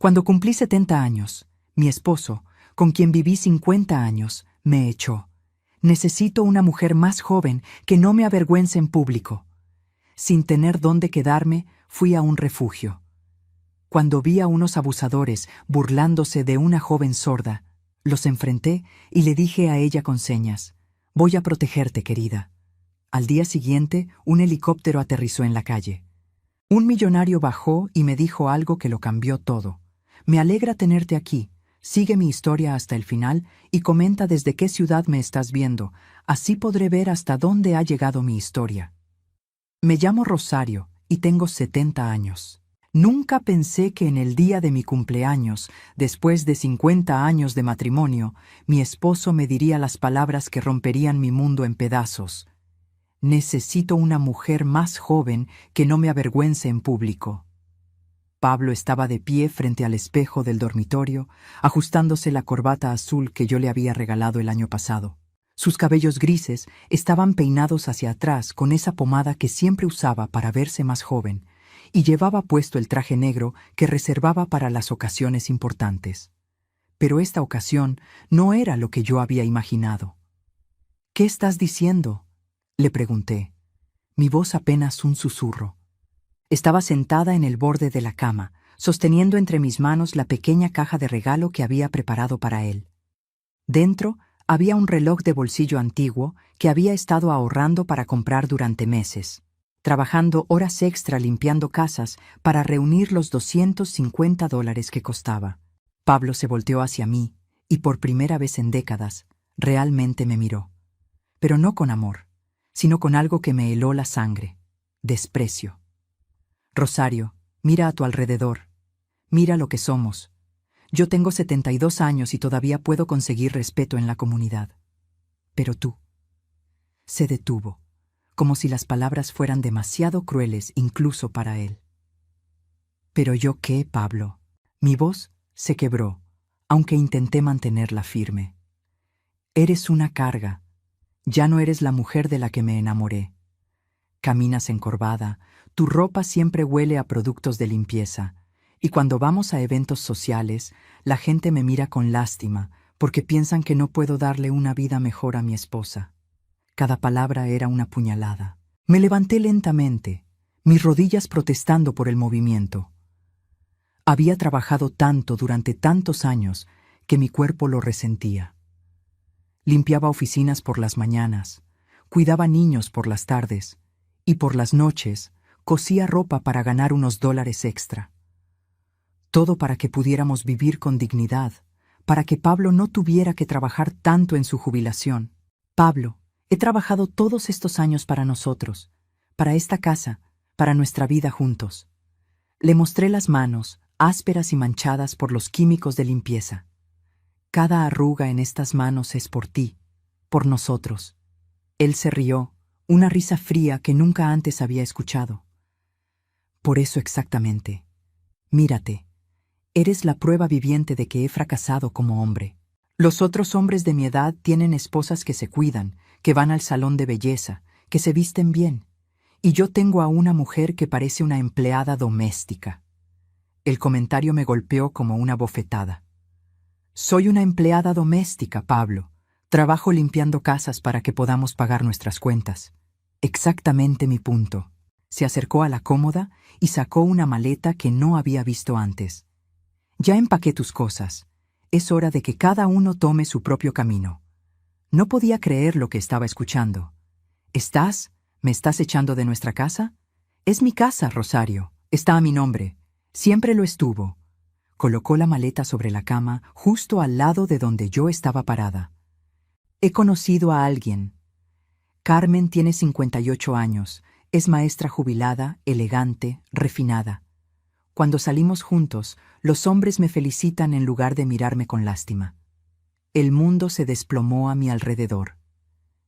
Cuando cumplí 70 años, mi esposo, con quien viví 50 años, me echó. Necesito una mujer más joven que no me avergüence en público. Sin tener dónde quedarme, fui a un refugio. Cuando vi a unos abusadores burlándose de una joven sorda, los enfrenté y le dije a ella con señas: «Voy a protegerte, querida». Al día siguiente, un helicóptero aterrizó en la calle. Un millonario bajó y me dijo algo que lo cambió todo. «Me alegra tenerte aquí. Sigue mi historia hasta el final y comenta desde qué ciudad me estás viendo. Así podré ver hasta dónde ha llegado mi historia». Me llamo Rosario y tengo 70 años. Nunca pensé que en el día de mi cumpleaños, después de 50 años de matrimonio, mi esposo me diría las palabras que romperían mi mundo en pedazos. Necesito una mujer más joven que no me avergüence en público. Pablo estaba de pie frente al espejo del dormitorio, ajustándose la corbata azul que yo le había regalado el año pasado. Sus cabellos grises estaban peinados hacia atrás con esa pomada que siempre usaba para verse más joven, y llevaba puesto el traje negro que reservaba para las ocasiones importantes. Pero esta ocasión no era lo que yo había imaginado. «¿Qué estás diciendo?», le pregunté. Mi voz apenas un susurro. Estaba sentada en el borde de la cama, sosteniendo entre mis manos la pequeña caja de regalo que había preparado para él. Dentro había un reloj de bolsillo antiguo que había estado ahorrando para comprar durante meses, trabajando horas extra limpiando casas para reunir los $250 que costaba. Pablo se volteó hacia mí y por primera vez en décadas realmente me miró. Pero no con amor, sino con algo que me heló la sangre: desprecio. «Rosario, mira a tu alrededor. Mira lo que somos. Yo tengo 72 años y todavía puedo conseguir respeto en la comunidad. Pero tú». Se detuvo, como si las palabras fueran demasiado crueles incluso para él. «¿Pero yo qué, Pablo?». Mi voz se quebró, aunque intenté mantenerla firme. «Eres una carga. Ya no eres la mujer de la que me enamoré. Caminas encorvada, tu ropa siempre huele a productos de limpieza, y cuando vamos a eventos sociales, la gente me mira con lástima porque piensan que no puedo darle una vida mejor a mi esposa». Cada palabra era una puñalada. Me levanté lentamente, mis rodillas protestando por el movimiento. Había trabajado tanto durante tantos años que mi cuerpo lo resentía. Limpiaba oficinas por las mañanas, cuidaba niños por las tardes, y por las noches cosía ropa para ganar unos $. Extra. Todo para que pudiéramos vivir con dignidad, para que Pablo no tuviera que trabajar tanto en su jubilación. «Pablo, he trabajado todos estos años para nosotros, para esta casa, para nuestra vida juntos». Le mostré las manos, ásperas y manchadas por los químicos de limpieza. «Cada arruga en estas manos es por ti, por nosotros». Él se rió, una risa fría que nunca antes había escuchado. «Por eso exactamente. Mírate. Eres la prueba viviente de que he fracasado como hombre. Los otros hombres de mi edad tienen esposas que se cuidan, que van al salón de belleza, que se visten bien. Y yo tengo a una mujer que parece una empleada doméstica». El comentario me golpeó como una bofetada. «Soy una empleada doméstica, Pablo. Trabajo limpiando casas para que podamos pagar nuestras cuentas». Exactamente mi punto. Se acercó a la cómoda y sacó una maleta que no había visto antes. «Ya empaqué tus cosas. Es hora de que cada uno tome su propio camino». No podía creer lo que estaba escuchando. ¿Me estás echando de nuestra casa? «Es mi casa, Rosario. Está a mi nombre. Siempre lo estuvo». Colocó la maleta sobre la cama, justo al lado de donde yo estaba parada. «He conocido a alguien. Carmen tiene 58 años, es maestra jubilada, elegante, refinada. Cuando salimos juntos, los hombres me felicitan en lugar de mirarme con lástima. El mundo se desplomó a mi alrededor.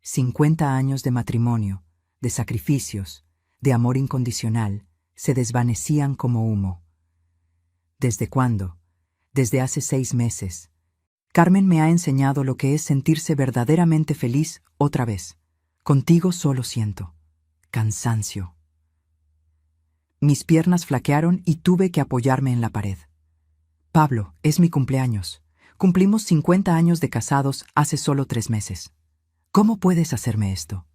50 años de matrimonio, de sacrificios, de amor incondicional, se desvanecían como humo. ¿Desde cuándo? Desde hace 6 meses. Carmen me ha enseñado lo que es sentirse verdaderamente feliz otra vez. Contigo solo siento cansancio». Mis piernas flaquearon y tuve que apoyarme en la pared. Pablo, es mi cumpleaños. Cumplimos 50 años de casados hace solo 3 meses. ¿Cómo puedes hacerme esto?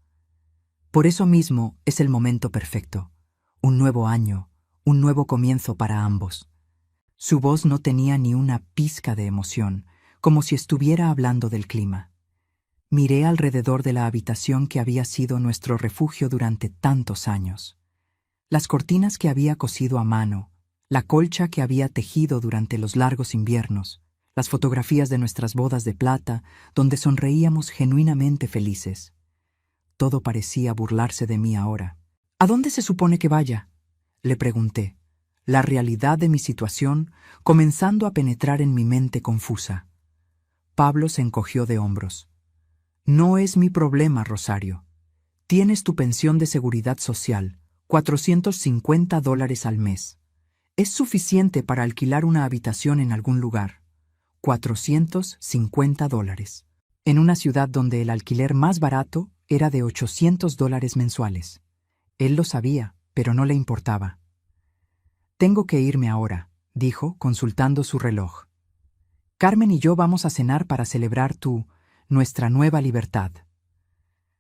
Por eso mismo es el momento perfecto. Un nuevo año, un nuevo comienzo para ambos. Su voz no tenía ni una pizca de emoción, como si estuviera hablando del clima. Miré alrededor de la habitación que había sido nuestro refugio durante tantos años. Las cortinas que había cosido a mano, la colcha que había tejido durante los largos inviernos, las fotografías de nuestras bodas de plata, donde sonreíamos genuinamente felices. Todo parecía burlarse de mí ahora. ¿A dónde se supone que vaya?, le pregunté, la realidad de mi situación comenzando a penetrar en mi mente confusa. Pablo se encogió de hombros. No es mi problema, Rosario. Tienes tu pensión de seguridad social, $450 al mes. Es suficiente para alquilar una habitación en algún lugar. $450. En una ciudad donde el alquiler más barato era de $800 mensuales. Él lo sabía, pero no le importaba. Tengo que irme ahora, dijo, consultando su reloj. Carmen y yo vamos a cenar para celebrar nuestra nueva libertad.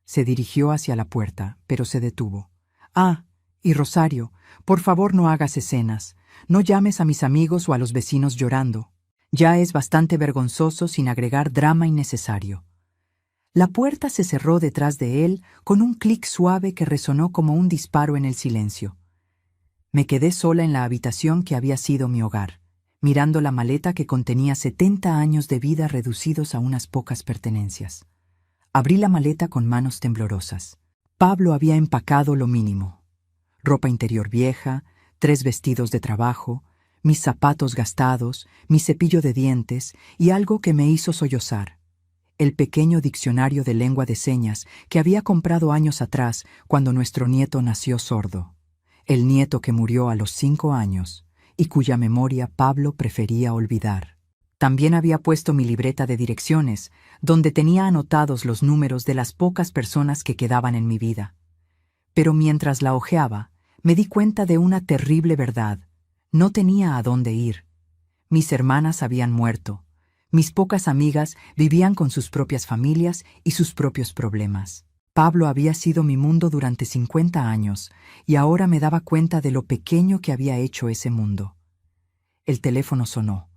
Se dirigió hacia la puerta, pero se detuvo. Ah, y Rosario, por favor no hagas escenas. No llames a mis amigos o a los vecinos llorando. Ya es bastante vergonzoso sin agregar drama innecesario. La puerta se cerró detrás de él con un clic suave que resonó como un disparo en el silencio. Me quedé sola en la habitación que había sido mi hogar, mirando la maleta que contenía 70 años de vida reducidos a unas pocas pertenencias. Abrí la maleta con manos temblorosas. Pablo había empacado lo mínimo. Ropa interior vieja, 3 vestidos de trabajo, mis zapatos gastados, mi cepillo de dientes y algo que me hizo sollozar. El pequeño diccionario de lengua de señas que había comprado años atrás cuando nuestro nieto nació sordo. El nieto que murió a los 5 años y cuya memoria Pablo prefería olvidar. También había puesto mi libreta de direcciones, donde tenía anotados los números de las pocas personas que quedaban en mi vida. Pero mientras la hojeaba, me di cuenta de una terrible verdad. No tenía a dónde ir. Mis hermanas habían muerto. Mis pocas amigas vivían con sus propias familias y sus propios problemas. Pablo había sido mi mundo durante 50 años, y ahora me daba cuenta de lo pequeño que había hecho ese mundo. El teléfono sonó.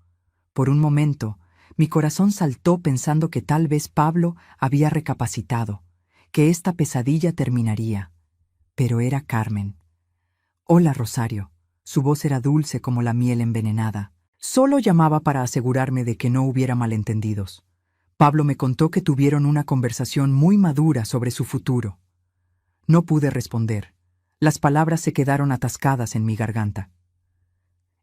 Por un momento, mi corazón saltó pensando que tal vez Pablo había recapacitado, que esta pesadilla terminaría. Pero era Carmen. Hola, Rosario. Su voz era dulce como la miel envenenada. Solo llamaba para asegurarme de que no hubiera malentendidos. Pablo me contó que tuvieron una conversación muy madura sobre su futuro. No pude responder. Las palabras se quedaron atascadas en mi garganta.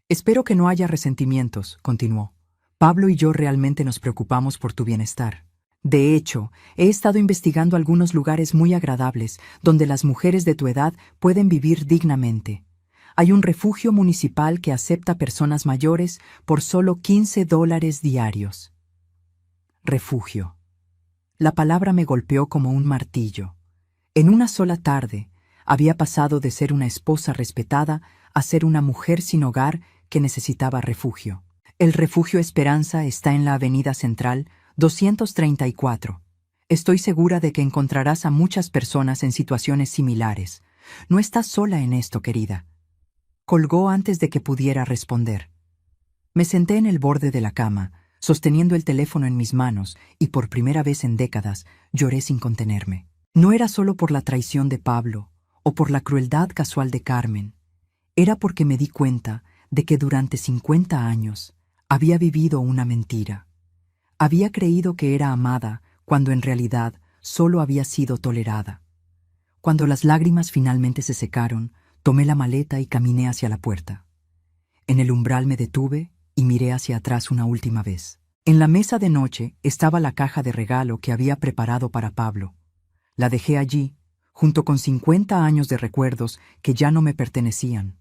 Espero que no haya resentimientos, continuó. Pablo y yo realmente nos preocupamos por tu bienestar. De hecho, he estado investigando algunos lugares muy agradables donde las mujeres de tu edad pueden vivir dignamente. Hay un refugio municipal que acepta personas mayores por solo $15 diarios. Refugio. La palabra me golpeó como un martillo. En una sola tarde, había pasado de ser una esposa respetada a ser una mujer sin hogar que necesitaba refugio. El refugio Esperanza está en la Avenida Central 234. Estoy segura de que encontrarás a muchas personas en situaciones similares. No estás sola en esto, querida. Colgó antes de que pudiera responder. Me senté en el borde de la cama, sosteniendo el teléfono en mis manos, y por primera vez en décadas lloré sin contenerme. No era solo por la traición de Pablo, o por la crueldad casual de Carmen. Era porque me di cuenta de que durante 50 años había vivido una mentira. Había creído que era amada cuando en realidad solo había sido tolerada. Cuando las lágrimas finalmente se secaron, tomé la maleta y caminé hacia la puerta. En el umbral me detuve y miré hacia atrás una última vez. En la mesa de noche estaba la caja de regalo que había preparado para Pablo. La dejé allí, junto con 50 años de recuerdos que ya no me pertenecían.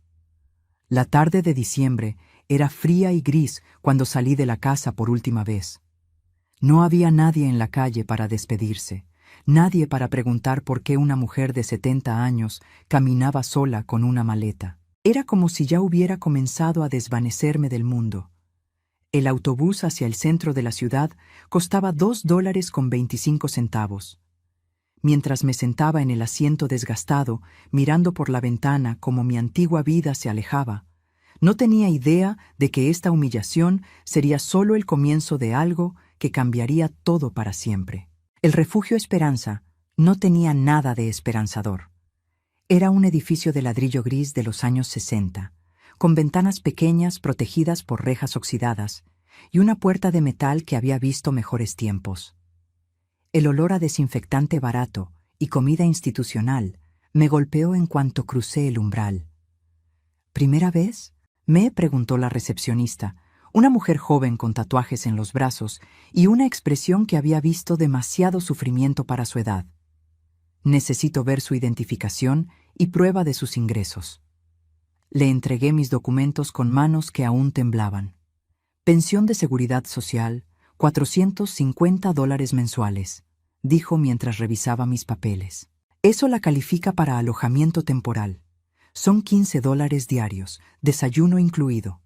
La tarde de diciembre era fría y gris cuando salí de la casa por última vez. No había nadie en la calle para despedirse, nadie para preguntar por qué una mujer de 70 años caminaba sola con una maleta. Era como si ya hubiera comenzado a desvanecerme del mundo. El autobús hacia el centro de la ciudad costaba $2.25. Mientras me sentaba en el asiento desgastado, mirando por la ventana como mi antigua vida se alejaba, no tenía idea de que esta humillación sería solo el comienzo de algo que cambiaría todo para siempre. El refugio Esperanza no tenía nada de esperanzador. Era un edificio de ladrillo gris de los años 60, con ventanas pequeñas protegidas por rejas oxidadas y una puerta de metal que había visto mejores tiempos. El olor a desinfectante barato y comida institucional me golpeó en cuanto crucé el umbral. ¿Primera vez?, me preguntó la recepcionista, una mujer joven con tatuajes en los brazos y una expresión que había visto demasiado sufrimiento para su edad. Necesito ver su identificación y prueba de sus ingresos. Le entregué mis documentos con manos que aún temblaban. Pensión de Seguridad Social, $450 mensuales, dijo mientras revisaba mis papeles. Eso la califica para alojamiento temporal. Son $15 diarios, desayuno incluido.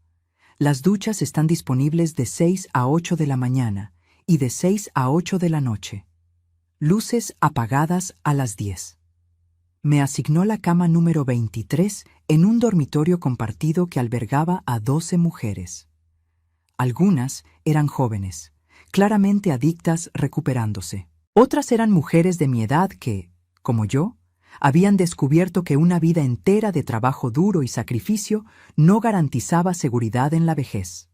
Las duchas están disponibles de 6 a 8 de la mañana y de 6 a 8 de la noche. Luces apagadas a las 10. Me asignó la cama número 23 en un dormitorio compartido que albergaba a 12 mujeres. Algunas eran jóvenes, claramente adictas recuperándose. Otras eran mujeres de mi edad que, como yo, habían descubierto que una vida entera de trabajo duro y sacrificio no garantizaba seguridad en la vejez.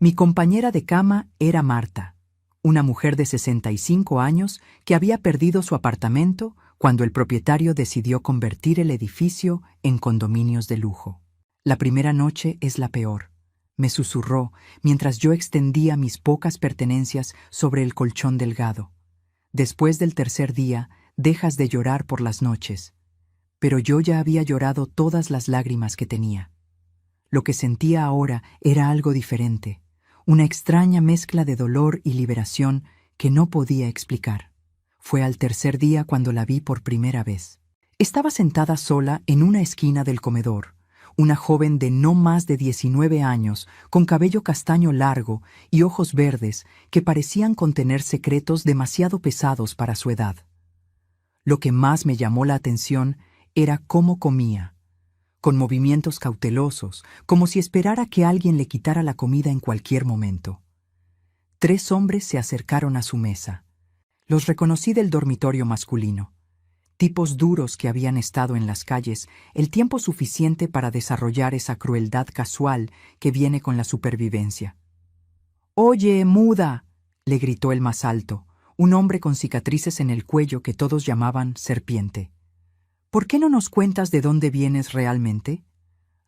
Mi compañera de cama era Marta, una mujer de 65 años que había perdido su apartamento cuando el propietario decidió convertir el edificio en condominios de lujo. La primera noche es la peor, me susurró mientras yo extendía mis pocas pertenencias sobre el colchón delgado. Después del tercer día, dejas de llorar por las noches. Pero yo ya había llorado todas las lágrimas que tenía. Lo que sentía ahora era algo diferente, una extraña mezcla de dolor y liberación que no podía explicar. Fue al tercer día cuando la vi por primera vez. Estaba sentada sola en una esquina del comedor, una joven de no más de 19 años, con cabello castaño largo y ojos verdes que parecían contener secretos demasiado pesados para su edad. Lo que más me llamó la atención era cómo comía, con movimientos cautelosos, como si esperara que alguien le quitara la comida en cualquier momento. 3 hombres se acercaron a su mesa. Los reconocí del dormitorio masculino, tipos duros que habían estado en las calles el tiempo suficiente para desarrollar esa crueldad casual que viene con la supervivencia. «¡Oye, muda!», le gritó el más alto, un hombre con cicatrices en el cuello que todos llamaban Serpiente. «¿Por qué no nos cuentas de dónde vienes realmente?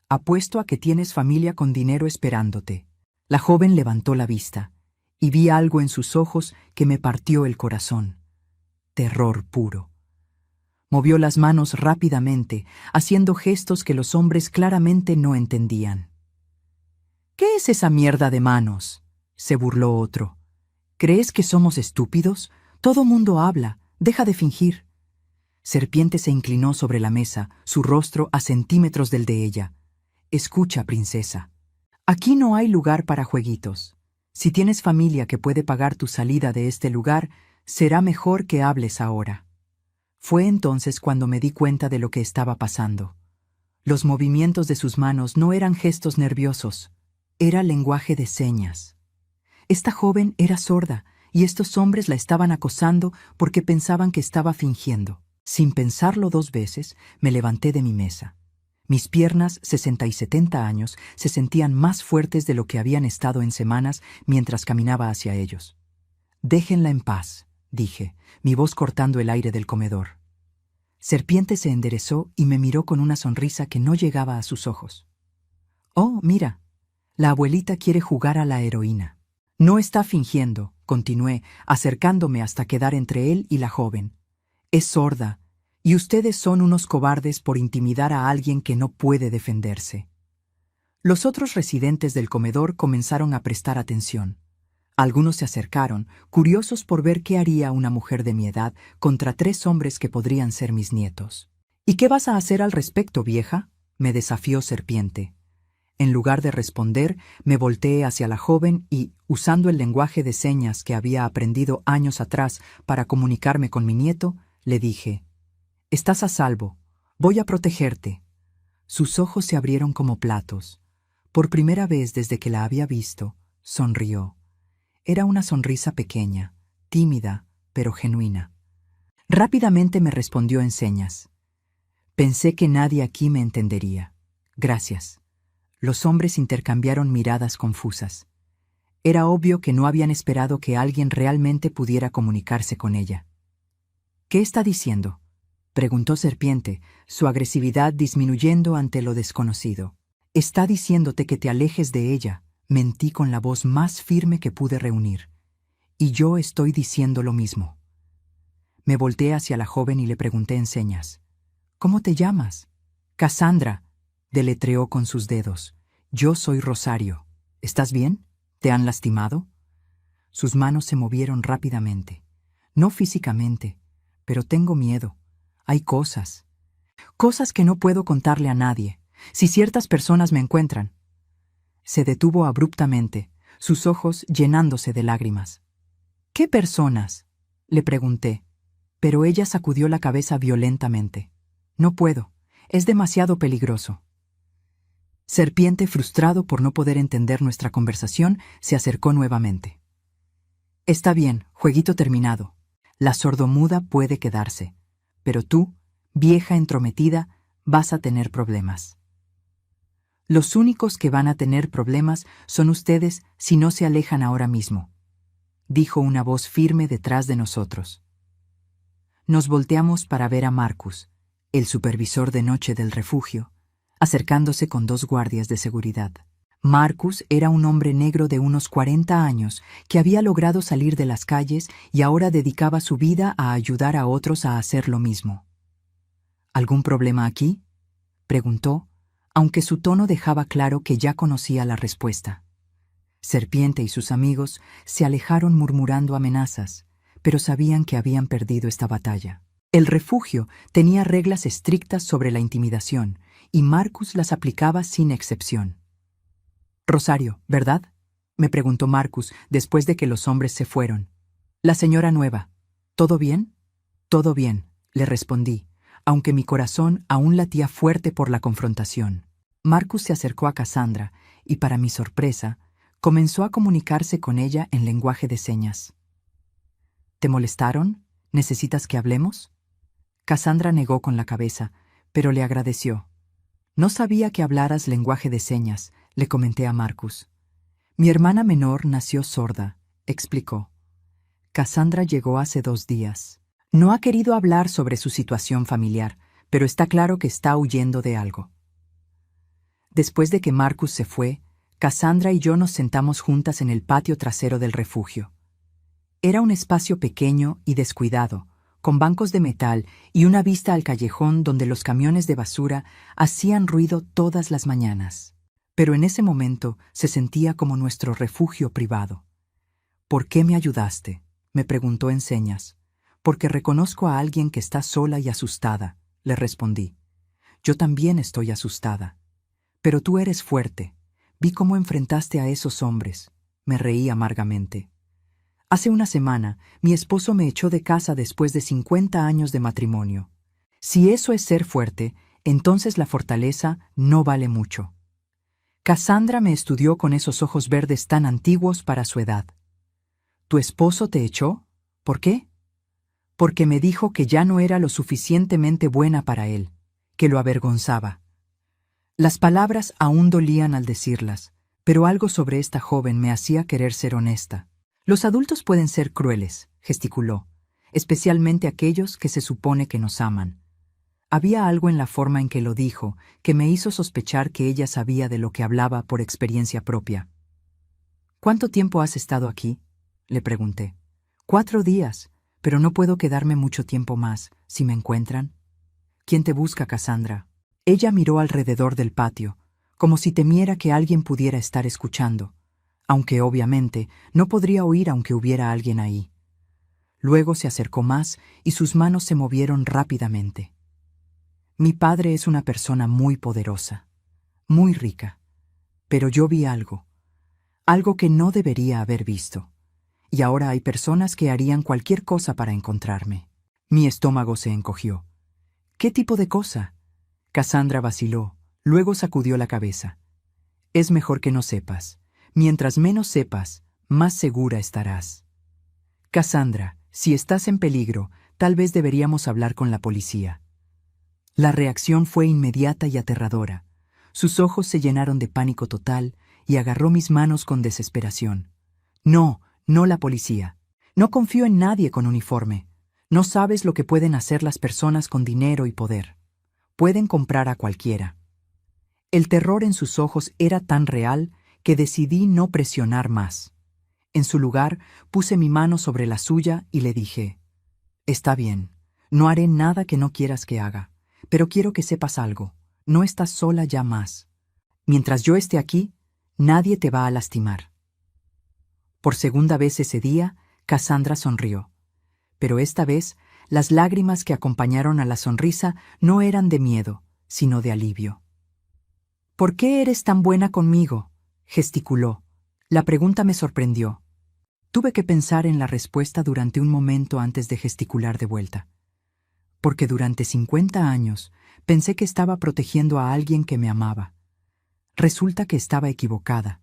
Apuesto a que tienes familia con dinero esperándote». La joven levantó la vista, y vi algo en sus ojos que me partió el corazón. Terror puro. Movió las manos rápidamente, haciendo gestos que los hombres claramente no entendían. «¿Qué es esa mierda de manos?», se burló otro. «¿Crees que somos estúpidos? Todo mundo habla, deja de fingir». Serpiente se inclinó sobre la mesa, su rostro a centímetros del de ella. «Escucha, princesa. Aquí no hay lugar para jueguitos. Si tienes familia que puede pagar tu salida de este lugar, será mejor que hables ahora». Fue entonces cuando me di cuenta de lo que estaba pasando. Los movimientos de sus manos no eran gestos nerviosos, era lenguaje de señas. Esta joven era sorda y estos hombres la estaban acosando porque pensaban que estaba fingiendo. Sin pensarlo 2 veces, me levanté de mi mesa. Mis piernas, 60 y 70 años, se sentían más fuertes de lo que habían estado en semanas mientras caminaba hacia ellos. «Déjenla en paz», dije, mi voz cortando el aire del comedor. Serpiente se enderezó y me miró con una sonrisa que no llegaba a sus ojos. «Oh, mira, la abuelita quiere jugar a la heroína». «No está fingiendo», continué, acercándome hasta quedar entre él y la joven. «Es sorda, y ustedes son unos cobardes por intimidar a alguien que no puede defenderse». Los otros residentes del comedor comenzaron a prestar atención. Algunos se acercaron, curiosos por ver qué haría una mujer de mi edad contra 3 hombres que podrían ser mis nietos. «¿Y qué vas a hacer al respecto, vieja?», me desafió Serpiente. En lugar de responder, me volteé hacia la joven y, usando el lenguaje de señas que había aprendido años atrás para comunicarme con mi nieto, le dije: «Estás a salvo. Voy a protegerte». Sus ojos se abrieron como platos. Por primera vez desde que la había visto, sonrió. Era una sonrisa pequeña, tímida, pero genuina. Rápidamente me respondió en señas. Pensé que nadie aquí me entendería. Gracias. Los hombres intercambiaron miradas confusas. Era obvio que no habían esperado que alguien realmente pudiera comunicarse con ella. «¿Qué está diciendo?», preguntó Serpiente, su agresividad disminuyendo ante lo desconocido. «Está diciéndote que te alejes de ella», mentí con la voz más firme que pude reunir. «Y yo estoy diciendo lo mismo». Me volteé hacia la joven y le pregunté en señas: «¿Cómo te llamas?». «Cassandra», deletreó con sus dedos. «Yo soy Rosario. ¿Estás bien? ¿Te han lastimado?». Sus manos se movieron rápidamente. «No físicamente, pero tengo miedo. Hay cosas que no puedo contarle a nadie. Si ciertas personas me encuentran». Se detuvo abruptamente, sus ojos llenándose de lágrimas. «¿Qué personas?», le pregunté, pero ella sacudió la cabeza violentamente. «No puedo. Es demasiado peligroso». Serpiente, frustrado por no poder entender nuestra conversación, se acercó nuevamente. «Está bien, jueguito terminado. La sordomuda puede quedarse, pero tú, vieja entrometida, vas a tener problemas. Los únicos que van a tener problemas son ustedes si no se alejan ahora mismo», dijo una voz firme detrás de nosotros. Nos volteamos para ver a Marcus, el supervisor de noche del refugio, acercándose con 2 guardias de seguridad. Marcus era un hombre negro de unos 40 años que había logrado salir de las calles y ahora dedicaba su vida a ayudar a otros a hacer lo mismo. «¿Algún problema aquí?», preguntó, aunque su tono dejaba claro que ya conocía la respuesta. Serpiente y sus amigos se alejaron murmurando amenazas, pero sabían que habían perdido esta batalla. El refugio tenía reglas estrictas sobre la intimidación, y Marcus las aplicaba sin excepción. «Rosario, ¿verdad?», me preguntó Marcus después de que los hombres se fueron. «La señora nueva. ¿Todo bien?». «Todo bien», le respondí, aunque mi corazón aún latía fuerte por la confrontación. Marcus se acercó a Cassandra y, para mi sorpresa, comenzó a comunicarse con ella en lenguaje de señas. «¿Te molestaron? ¿Necesitas que hablemos?». Cassandra negó con la cabeza, pero le agradeció. «No sabía que hablaras lenguaje de señas», le comenté a Marcus. «Mi hermana menor nació sorda», explicó. «Cassandra llegó hace 2 días. No ha querido hablar sobre su situación familiar, pero está claro que está huyendo de algo». Después de que Marcus se fue, Cassandra y yo nos sentamos juntas en el patio trasero del refugio. Era un espacio pequeño y descuidado, con bancos de metal y una vista al callejón donde los camiones de basura hacían ruido todas las mañanas. Pero en ese momento se sentía como nuestro refugio privado. «¿Por qué me ayudaste?», me preguntó en señas. «Porque reconozco a alguien que está sola y asustada», le respondí. «Yo también estoy asustada. Pero tú eres fuerte. Vi cómo enfrentaste a esos hombres». Me reí amargamente. «Hace una semana, mi esposo me echó de casa después de 50 años de matrimonio. Si eso es ser fuerte, entonces la fortaleza no vale mucho». Cassandra me estudió con esos ojos verdes tan antiguos para su edad. «¿Tu esposo te echó? ¿Por qué?». «Porque me dijo que ya no era lo suficientemente buena para él, que lo avergonzaba». Las palabras aún dolían al decirlas, pero algo sobre esta joven me hacía querer ser honesta. «Los adultos pueden ser crueles», gesticuló, «especialmente aquellos que se supone que nos aman». Había algo en la forma en que lo dijo que me hizo sospechar que ella sabía de lo que hablaba por experiencia propia. «¿Cuánto tiempo has estado aquí?», le pregunté. «4 días, pero no puedo quedarme mucho tiempo más, si me encuentran». «¿Quién te busca, Cassandra?». Ella miró alrededor del patio, como si temiera que alguien pudiera estar escuchando, aunque obviamente no podría oír aunque hubiera alguien ahí. Luego se acercó más y sus manos se movieron rápidamente. «Mi padre es una persona muy poderosa, muy rica. Pero yo vi algo, algo que no debería haber visto. Y ahora hay personas que harían cualquier cosa para encontrarme. Mi estómago se encogió. ¿Qué tipo de cosa? Cassandra vaciló, luego sacudió la cabeza. Es mejor que no sepas. Mientras menos sepas, más segura estarás. Cassandra, si estás en peligro, tal vez deberíamos hablar con la policía. La reacción fue inmediata y aterradora. Sus ojos se llenaron de pánico total y agarró mis manos con desesperación. No, no la policía. No confío en nadie con uniforme. No sabes lo que pueden hacer las personas con dinero y poder. Pueden comprar a cualquiera. El terror en sus ojos era tan real que decidí no presionar más. En su lugar, puse mi mano sobre la suya y le dije, «Está bien, no haré nada que no quieras que haga, pero quiero que sepas algo, no estás sola ya más. Mientras yo esté aquí, nadie te va a lastimar». Por segunda vez ese día, Cassandra sonrió. Pero esta vez, las lágrimas que acompañaron a la sonrisa no eran de miedo, sino de alivio. «¿Por qué eres tan buena conmigo?», gesticuló. La pregunta me sorprendió. Tuve que pensar en la respuesta durante un momento antes de gesticular de vuelta. Porque durante 50 años pensé que estaba protegiendo a alguien que me amaba. Resulta que estaba equivocada.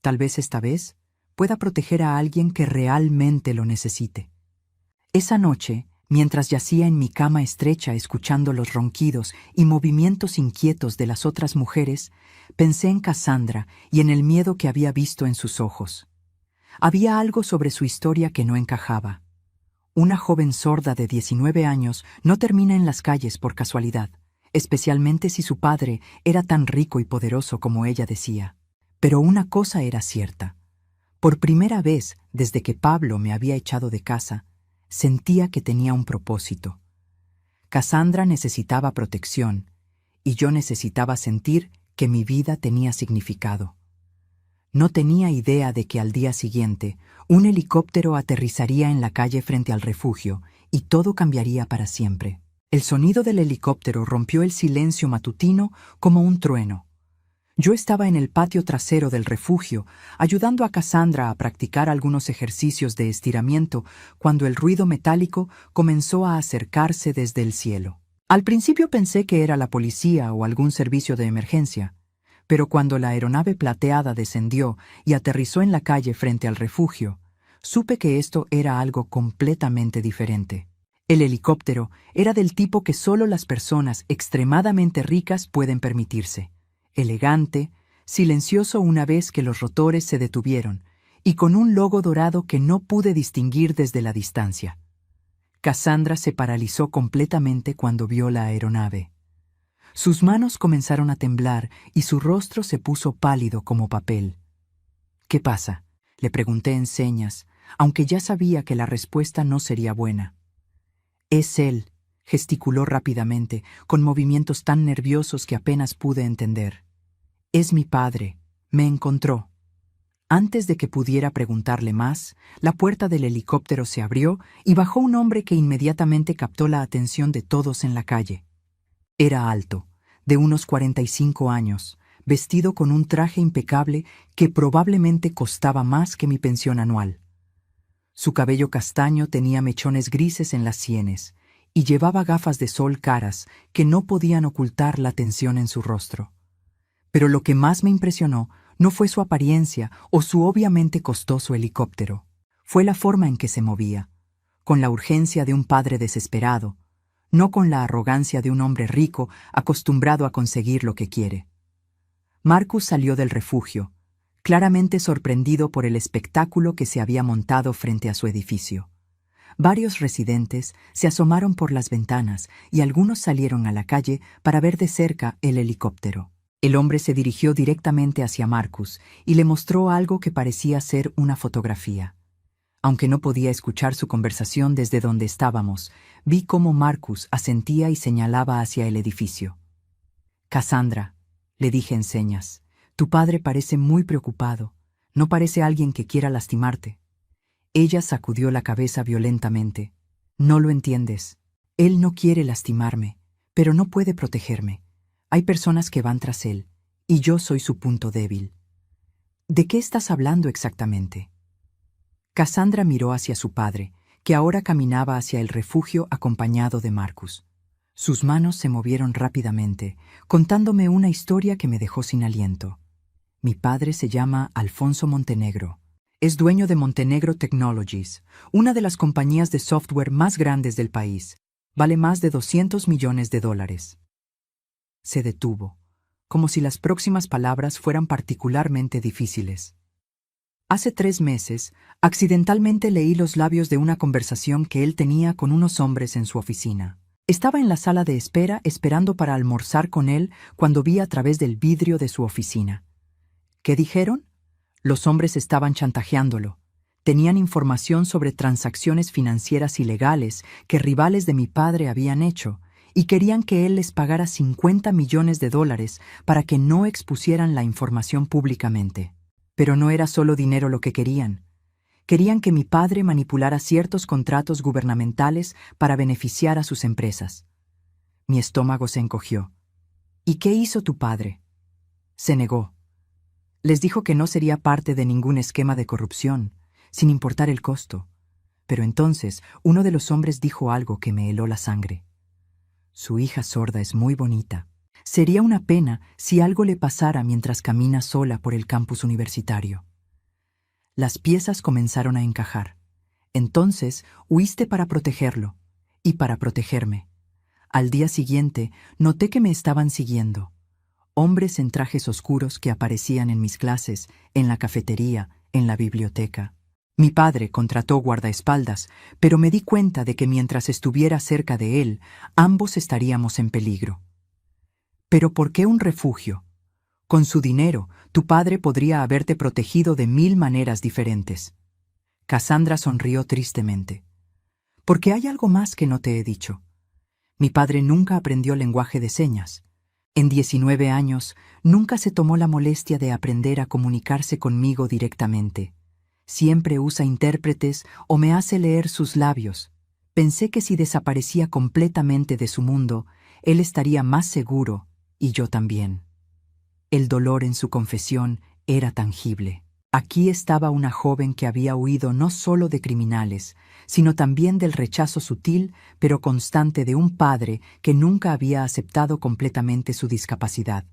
Tal vez esta vez pueda proteger a alguien que realmente lo necesite. Esa noche, mientras yacía en mi cama estrecha escuchando los ronquidos y movimientos inquietos de las otras mujeres, pensé en Cassandra y en el miedo que había visto en sus ojos. Había algo sobre su historia que no encajaba. Una joven sorda de 19 años no termina en las calles por casualidad, especialmente si su padre era tan rico y poderoso como ella decía. Pero una cosa era cierta. Por primera vez desde que Pablo me había echado de casa, sentía que tenía un propósito. Cassandra necesitaba protección, y yo necesitaba sentir que mi vida tenía significado. No tenía idea de que al día siguiente un helicóptero aterrizaría en la calle frente al refugio y todo cambiaría para siempre. El sonido del helicóptero rompió el silencio matutino como un trueno. Yo estaba en el patio trasero del refugio, ayudando a Cassandra a practicar algunos ejercicios de estiramiento cuando el ruido metálico comenzó a acercarse desde el cielo. Al principio pensé que era la policía o algún servicio de emergencia, pero cuando la aeronave plateada descendió y aterrizó en la calle frente al refugio, supe que esto era algo completamente diferente. El helicóptero era del tipo que solo las personas extremadamente ricas pueden permitirse. Elegante, silencioso una vez que los rotores se detuvieron, y con un logo dorado que no pude distinguir desde la distancia. Cassandra se paralizó completamente cuando vio la aeronave. Sus manos comenzaron a temblar y su rostro se puso pálido como papel. «¿Qué pasa?», le pregunté en señas, aunque ya sabía que la respuesta no sería buena. «Es él», gesticuló rápidamente, con movimientos tan nerviosos que apenas pude entender. «Es mi padre. Me encontró». Antes de que pudiera preguntarle más, la puerta del helicóptero se abrió y bajó un hombre que inmediatamente captó la atención de todos en la calle. Era alto, de unos 45 años, vestido con un traje impecable que probablemente costaba más que mi pensión anual. Su cabello castaño tenía mechones grises en las sienes y llevaba gafas de sol caras que no podían ocultar la tensión en su rostro. Pero lo que más me impresionó no fue su apariencia o su obviamente costoso helicóptero. Fue la forma en que se movía, con la urgencia de un padre desesperado, no con la arrogancia de un hombre rico acostumbrado a conseguir lo que quiere. Marcus salió del refugio, claramente sorprendido por el espectáculo que se había montado frente a su edificio. Varios residentes se asomaron por las ventanas y algunos salieron a la calle para ver de cerca el helicóptero. El hombre se dirigió directamente hacia Marcus y le mostró algo que parecía ser una fotografía. Aunque no podía escuchar su conversación desde donde estábamos, vi cómo Marcus asentía y señalaba hacia el edificio. «Cassandra», le dije en señas, «tu padre parece muy preocupado. No parece alguien que quiera lastimarte». Ella sacudió la cabeza violentamente. «No lo entiendes. Él no quiere lastimarme, pero no puede protegerme. Hay personas que van tras él, Y yo soy su punto débil. ¿De qué estás hablando exactamente? Cassandra miró hacia su padre, que ahora caminaba hacia el refugio acompañado de Marcus. Sus manos se movieron rápidamente, contándome una historia que me dejó sin aliento. Mi padre se llama Alfonso Montenegro. Es dueño de Montenegro Technologies, una de las compañías de software más grandes del país. Vale más de $200 millones. Se detuvo, como si las próximas palabras fueran particularmente difíciles. Hace 3 meses, accidentalmente leí los labios de una conversación que él tenía con unos hombres en su oficina. Estaba en la sala de espera esperando para almorzar con él cuando vi a través del vidrio de su oficina. ¿Qué dijeron? Los hombres estaban chantajeándolo. Tenían información sobre transacciones financieras ilegales que rivales de mi padre habían hecho y querían que él les pagara $50 millones para que no expusieran la información públicamente. Pero no era solo dinero lo que querían. Querían que mi padre manipulara ciertos contratos gubernamentales para beneficiar a sus empresas. Mi estómago se encogió. ¿Y qué hizo tu padre? Se negó. Les dijo que no sería parte de ningún esquema de corrupción, sin importar el costo. Pero entonces uno de los hombres dijo algo que me heló la sangre. Su hija sorda es muy bonita. Sería una pena si algo le pasara mientras camina sola por el campus universitario. Las piezas comenzaron a encajar. Entonces huiste para protegerlo y para protegerme. Al día siguiente noté que me estaban siguiendo. Hombres en trajes oscuros que aparecían en mis clases, en la cafetería, en la biblioteca. Mi padre contrató guardaespaldas, pero me di cuenta de que mientras estuviera cerca de él, ambos estaríamos en peligro. ¿Pero por qué un refugio? Con su dinero, tu padre podría haberte protegido de 1000 maneras diferentes. Cassandra sonrió tristemente. Porque hay algo más que no te he dicho. Mi padre nunca aprendió lenguaje de señas. En 19 años, nunca se tomó la molestia de aprender a comunicarse conmigo directamente. Siempre usa intérpretes o me hace leer sus labios. Pensé que si desaparecía completamente de su mundo, él estaría más seguro, y yo también. El dolor en su confesión era tangible. Aquí estaba una joven que había huido no solo de criminales, sino también del rechazo sutil pero constante de un padre que nunca había aceptado completamente su discapacidad.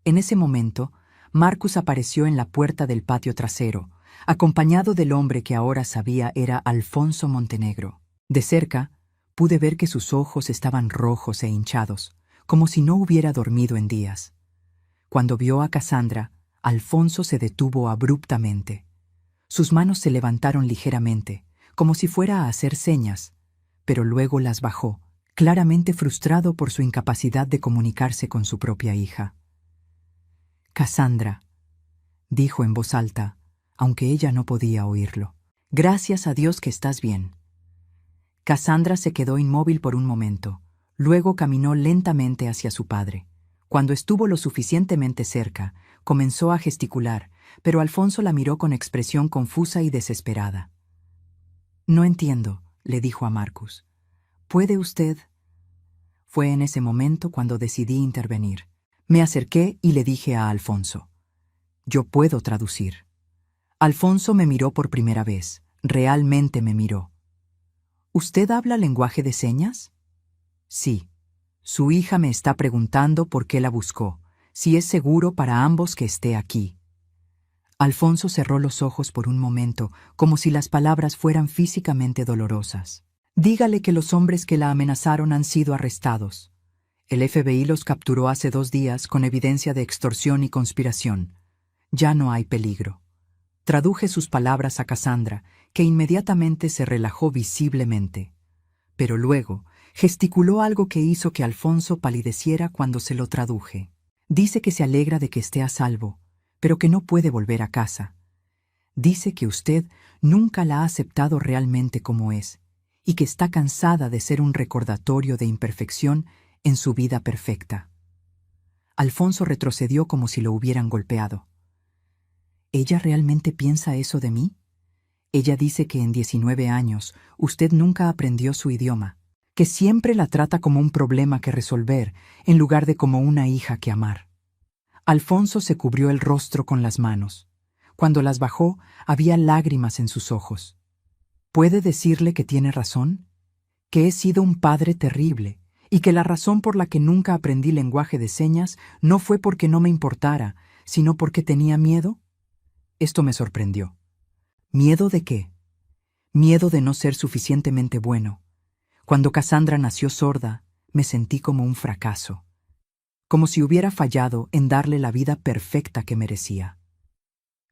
En ese momento, Marcus apareció en la puerta del patio trasero, acompañado del hombre que ahora sabía era Alfonso Montenegro. De cerca, pude ver que sus ojos estaban rojos e hinchados, como si no hubiera dormido en días. Cuando vio a Cassandra, Alfonso se detuvo abruptamente. Sus manos se levantaron ligeramente, como si fuera a hacer señas, pero luego las bajó, claramente frustrado por su incapacidad de comunicarse con su propia hija. Cassandra, dijo en voz alta, aunque ella no podía oírlo. Gracias a Dios que estás bien. Cassandra se quedó inmóvil por un momento, luego caminó lentamente hacia su padre. Cuando estuvo lo suficientemente cerca, comenzó a gesticular, pero Alfonso la miró con expresión confusa y desesperada. No entiendo, le dijo a Marcus. ¿Puede usted? Fue en ese momento cuando decidí intervenir. Me acerqué y le dije a Alfonso. Yo puedo traducir. Alfonso me miró por primera vez. Realmente me miró. ¿Usted habla lenguaje de señas? Sí. Su hija me está preguntando por qué la buscó, si es seguro para ambos que esté aquí. Alfonso cerró los ojos por un momento, como si las palabras fueran físicamente dolorosas. Dígale que los hombres que la amenazaron han sido arrestados. El FBI los capturó hace 2 días con evidencia de extorsión y conspiración. Ya no hay peligro. Traduje sus palabras a Cassandra, que inmediatamente se relajó visiblemente. Pero luego gesticuló algo que hizo que Alfonso palideciera cuando se lo traduje. Dice que se alegra de que esté a salvo, pero que no puede volver a casa. Dice que usted nunca la ha aceptado realmente como es, y que está cansada de ser un recordatorio de imperfección en su vida perfecta. Alfonso retrocedió como si lo hubieran golpeado. ¿Ella realmente piensa eso de mí? Ella dice que en 19 años usted nunca aprendió su idioma, que siempre la trata como un problema que resolver en lugar de como una hija que amar. Alfonso se cubrió el rostro con las manos. Cuando las bajó, había lágrimas en sus ojos. ¿Puede decirle que tiene razón? Que he sido un padre terrible, y que la razón por la que nunca aprendí lenguaje de señas no fue porque no me importara, sino porque tenía miedo. Esto me sorprendió. ¿Miedo de qué? Miedo de no ser suficientemente bueno. Cuando Cassandra nació sorda, me sentí como un fracaso, como si hubiera fallado en darle la vida perfecta que merecía.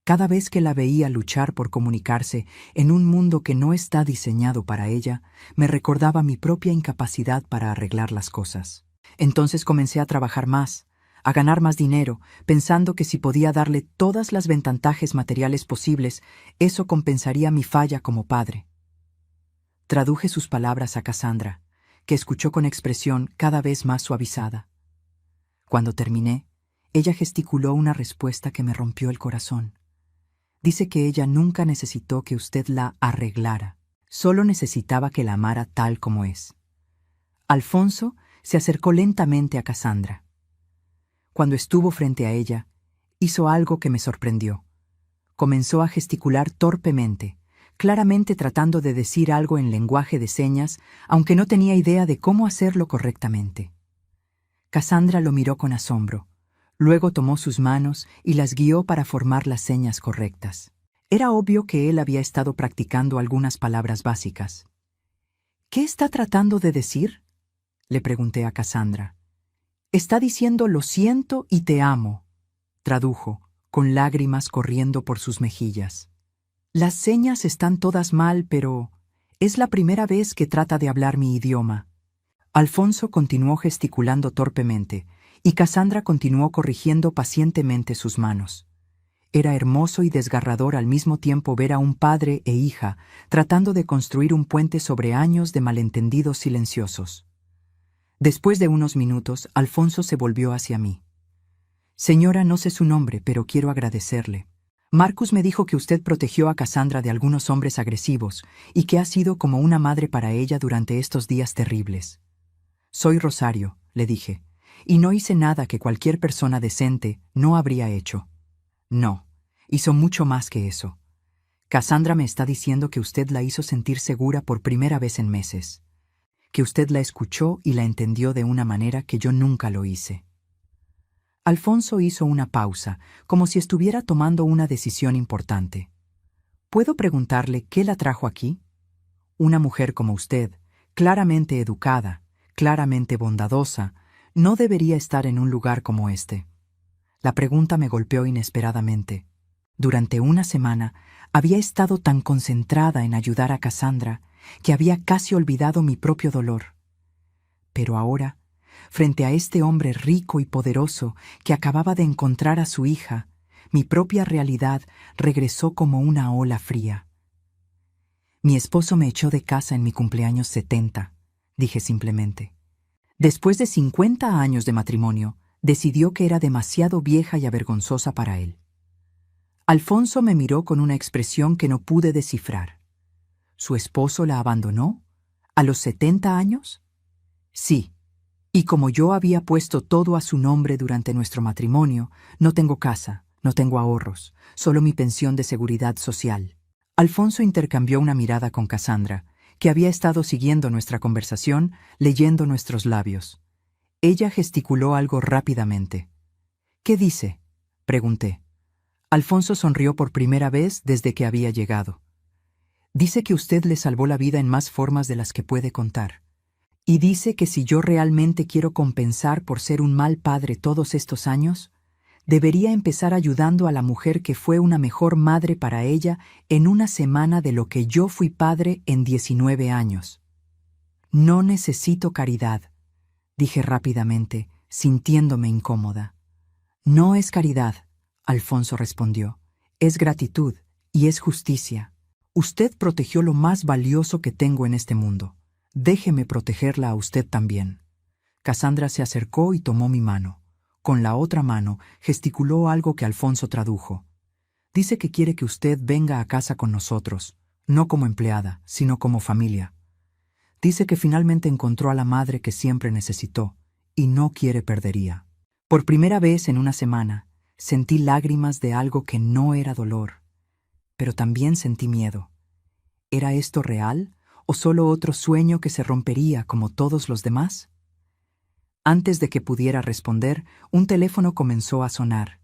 Cada vez que la veía luchar por comunicarse en un mundo que no está diseñado para ella, me recordaba mi propia incapacidad para arreglar las cosas. Entonces comencé a trabajar más, a ganar más dinero, pensando que si podía darle todas las ventajas materiales posibles, eso compensaría mi falla como padre. Traduje sus palabras a Cassandra, que escuchó con expresión cada vez más suavizada. Cuando terminé, ella gesticuló una respuesta que me rompió el corazón. Dice que ella nunca necesitó que usted la arreglara, solo necesitaba que la amara tal como es. Alfonso se acercó lentamente a Cassandra. Cuando estuvo frente a ella, hizo algo que me sorprendió. Comenzó a gesticular torpemente, claramente tratando de decir algo en lenguaje de señas, aunque no tenía idea de cómo hacerlo correctamente. Cassandra lo miró con asombro. Luego tomó sus manos y las guió para formar las señas correctas. Era obvio que él había estado practicando algunas palabras básicas. ¿Qué está tratando de decir?, le pregunté a Cassandra. Está diciendo lo siento y te amo, tradujo, con lágrimas corriendo por sus mejillas. Las señas están todas mal, pero es la primera vez que trata de hablar mi idioma. Alfonso continuó gesticulando torpemente, y Cassandra continuó corrigiendo pacientemente sus manos. Era hermoso y desgarrador al mismo tiempo ver a un padre e hija tratando de construir un puente sobre años de malentendidos silenciosos. Después de unos minutos, Alfonso se volvió hacia mí. Señora, no sé su nombre, pero quiero agradecerle. Marcus me dijo que usted protegió a Cassandra de algunos hombres agresivos y que ha sido como una madre para ella durante estos días terribles. Soy Rosario, le dije, y no hice nada que cualquier persona decente no habría hecho. No, hizo mucho más que eso. Cassandra me está diciendo que usted la hizo sentir segura por primera vez en meses, que usted la escuchó y la entendió de una manera que yo nunca lo hice. Alfonso hizo una pausa, como si estuviera tomando una decisión importante. ¿Puedo preguntarle qué la trajo aquí? Una mujer como usted, claramente educada, claramente bondadosa, no debería estar en un lugar como este. La pregunta me golpeó inesperadamente. Durante una semana había estado tan concentrada en ayudar a Cassandra que había casi olvidado mi propio dolor. Pero ahora, frente a este hombre rico y poderoso que acababa de encontrar a su hija, mi propia realidad regresó como una ola fría. Mi esposo me echó de casa en mi cumpleaños 70, dije simplemente. Después de 50 años de matrimonio, decidió que era demasiado vieja y avergonzosa para él. Alfonso me miró con una expresión que no pude descifrar. ¿Su esposo la abandonó? ¿A los 70 años? Sí. Y como yo había puesto todo a su nombre durante nuestro matrimonio, no tengo casa, no tengo ahorros, solo mi pensión de seguridad social. Alfonso intercambió una mirada con Cassandra, que había estado siguiendo nuestra conversación, leyendo nuestros labios. Ella gesticuló algo rápidamente. ¿Qué dice?, pregunté. Alfonso sonrió por primera vez desde que había llegado. Dice que usted le salvó la vida en más formas de las que puede contar. Y dice que si yo realmente quiero compensar por ser un mal padre todos estos años, debería empezar ayudando a la mujer que fue una mejor madre para ella en una semana de lo que yo fui padre en 19 años. No necesito caridad, dije rápidamente, sintiéndome incómoda. No es caridad, Alfonso respondió. Es gratitud y es justicia. Usted protegió lo más valioso que tengo en este mundo. Déjeme protegerla a usted también. Cassandra se acercó y tomó mi mano. Con la otra mano gesticuló algo que Alfonso tradujo. Dice que quiere que usted venga a casa con nosotros, no como empleada, sino como familia. Dice que finalmente encontró a la madre que siempre necesitó, y no quiere perdería. Por primera vez en una semana, sentí lágrimas de algo que no era dolor, pero también sentí miedo. ¿Era esto real o solo otro sueño que se rompería como todos los demás? Antes de que pudiera responder, un teléfono comenzó a sonar.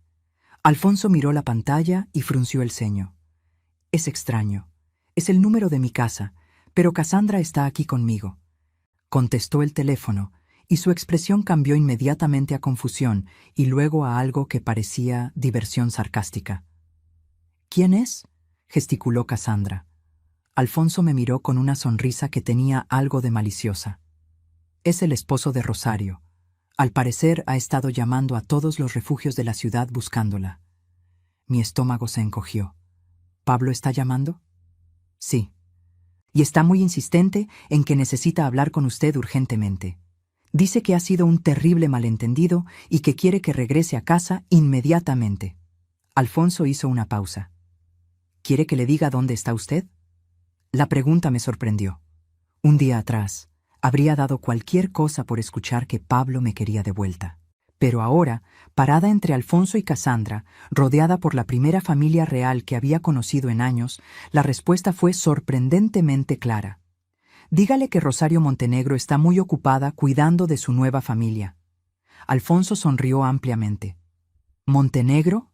Alfonso miró la pantalla y frunció el ceño. Es extraño. Es el número de mi casa, pero Cassandra está aquí conmigo. Contestó el teléfono, y su expresión cambió inmediatamente a confusión y luego a algo que parecía diversión sarcástica. ¿Quién es?, gesticuló Cassandra. Alfonso me miró con una sonrisa que tenía algo de maliciosa. Es el esposo de Rosario. Al parecer ha estado llamando a todos los refugios de la ciudad buscándola. Mi estómago se encogió. ¿Pablo está llamando? Sí. Y está muy insistente en que necesita hablar con usted urgentemente. Dice que ha sido un terrible malentendido y que quiere que regrese a casa inmediatamente. Alfonso hizo una pausa. ¿Quiere que le diga dónde está usted? La pregunta me sorprendió. Un día atrás, habría dado cualquier cosa por escuchar que Pablo me quería de vuelta. Pero ahora, parada entre Alfonso y Cassandra, rodeada por la primera familia real que había conocido en años, la respuesta fue sorprendentemente clara. Dígale que Rosario Montenegro está muy ocupada cuidando de su nueva familia. Alfonso sonrió ampliamente. ¿Montenegro?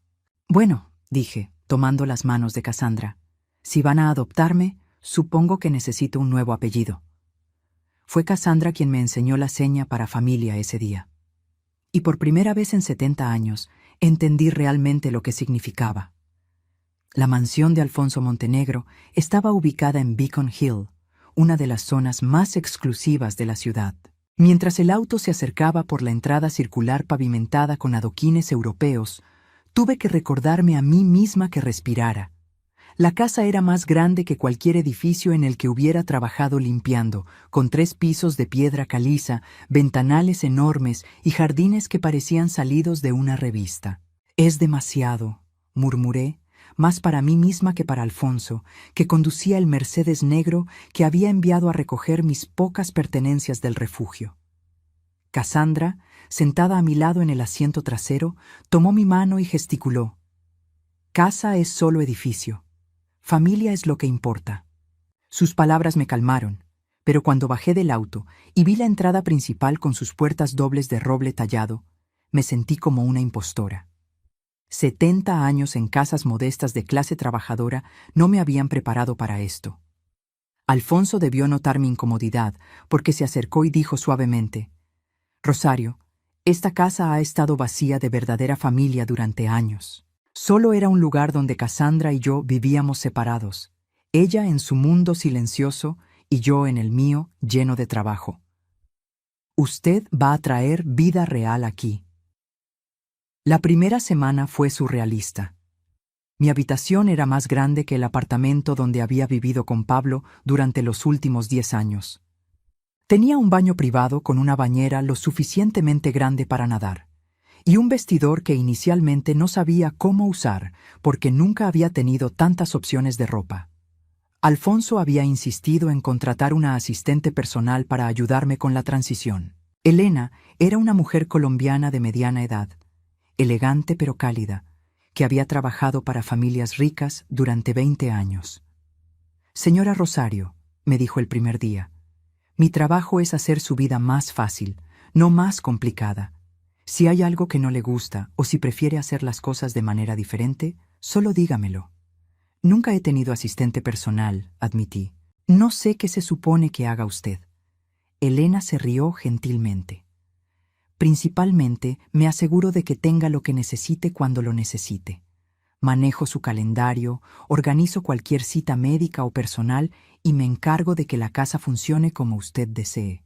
Bueno, dije, tomando las manos de Cassandra. Si van a adoptarme, supongo que necesito un nuevo apellido. Fue Cassandra quien me enseñó la seña para familia ese día. Y por primera vez en 70 años, entendí realmente lo que significaba. La mansión de Alfonso Montenegro estaba ubicada en Beacon Hill, una de las zonas más exclusivas de la ciudad. Mientras el auto se acercaba por la entrada circular pavimentada con adoquines europeos, tuve que recordarme a mí misma que respirara. La casa era más grande que cualquier edificio en el que hubiera trabajado limpiando, con 3 pisos de piedra caliza, ventanales enormes y jardines que parecían salidos de una revista. «Es demasiado», murmuré, más para mí misma que para Alfonso, que conducía el Mercedes negro que había enviado a recoger mis pocas pertenencias del refugio. Cassandra, sentada a mi lado en el asiento trasero, tomó mi mano y gesticuló. «Casa es solo edificio. Familia es lo que importa». Sus palabras me calmaron, pero cuando bajé del auto y vi la entrada principal con sus puertas dobles de roble tallado, me sentí como una impostora. 70 años en casas modestas de clase trabajadora no me habían preparado para esto. Alfonso debió notar mi incomodidad porque se acercó y dijo suavemente: «Rosario, esta casa ha estado vacía de verdadera familia durante años. Solo era un lugar donde Cassandra y yo vivíamos separados, ella en su mundo silencioso y yo en el mío lleno de trabajo. Usted va a traer vida real aquí». La primera semana fue surrealista. Mi habitación era más grande que el apartamento donde había vivido con Pablo durante los últimos 10 años. Tenía un baño privado con una bañera lo suficientemente grande para nadar, y un vestidor que inicialmente no sabía cómo usar porque nunca había tenido tantas opciones de ropa. Alfonso había insistido en contratar una asistente personal para ayudarme con la transición. Elena era una mujer colombiana de mediana edad, elegante pero cálida, que había trabajado para familias ricas durante 20 años. «Señora Rosario», me dijo el primer día, «mi trabajo es hacer su vida más fácil, no más complicada. Si hay algo que no le gusta o si prefiere hacer las cosas de manera diferente, solo dígamelo». «Nunca he tenido asistente personal», admití. «No sé qué se supone que haga usted». Elena se rió gentilmente. «Principalmente me aseguro de que tenga lo que necesite cuando lo necesite. Manejo su calendario, organizo cualquier cita médica o personal y me encargo de que la casa funcione como usted desee».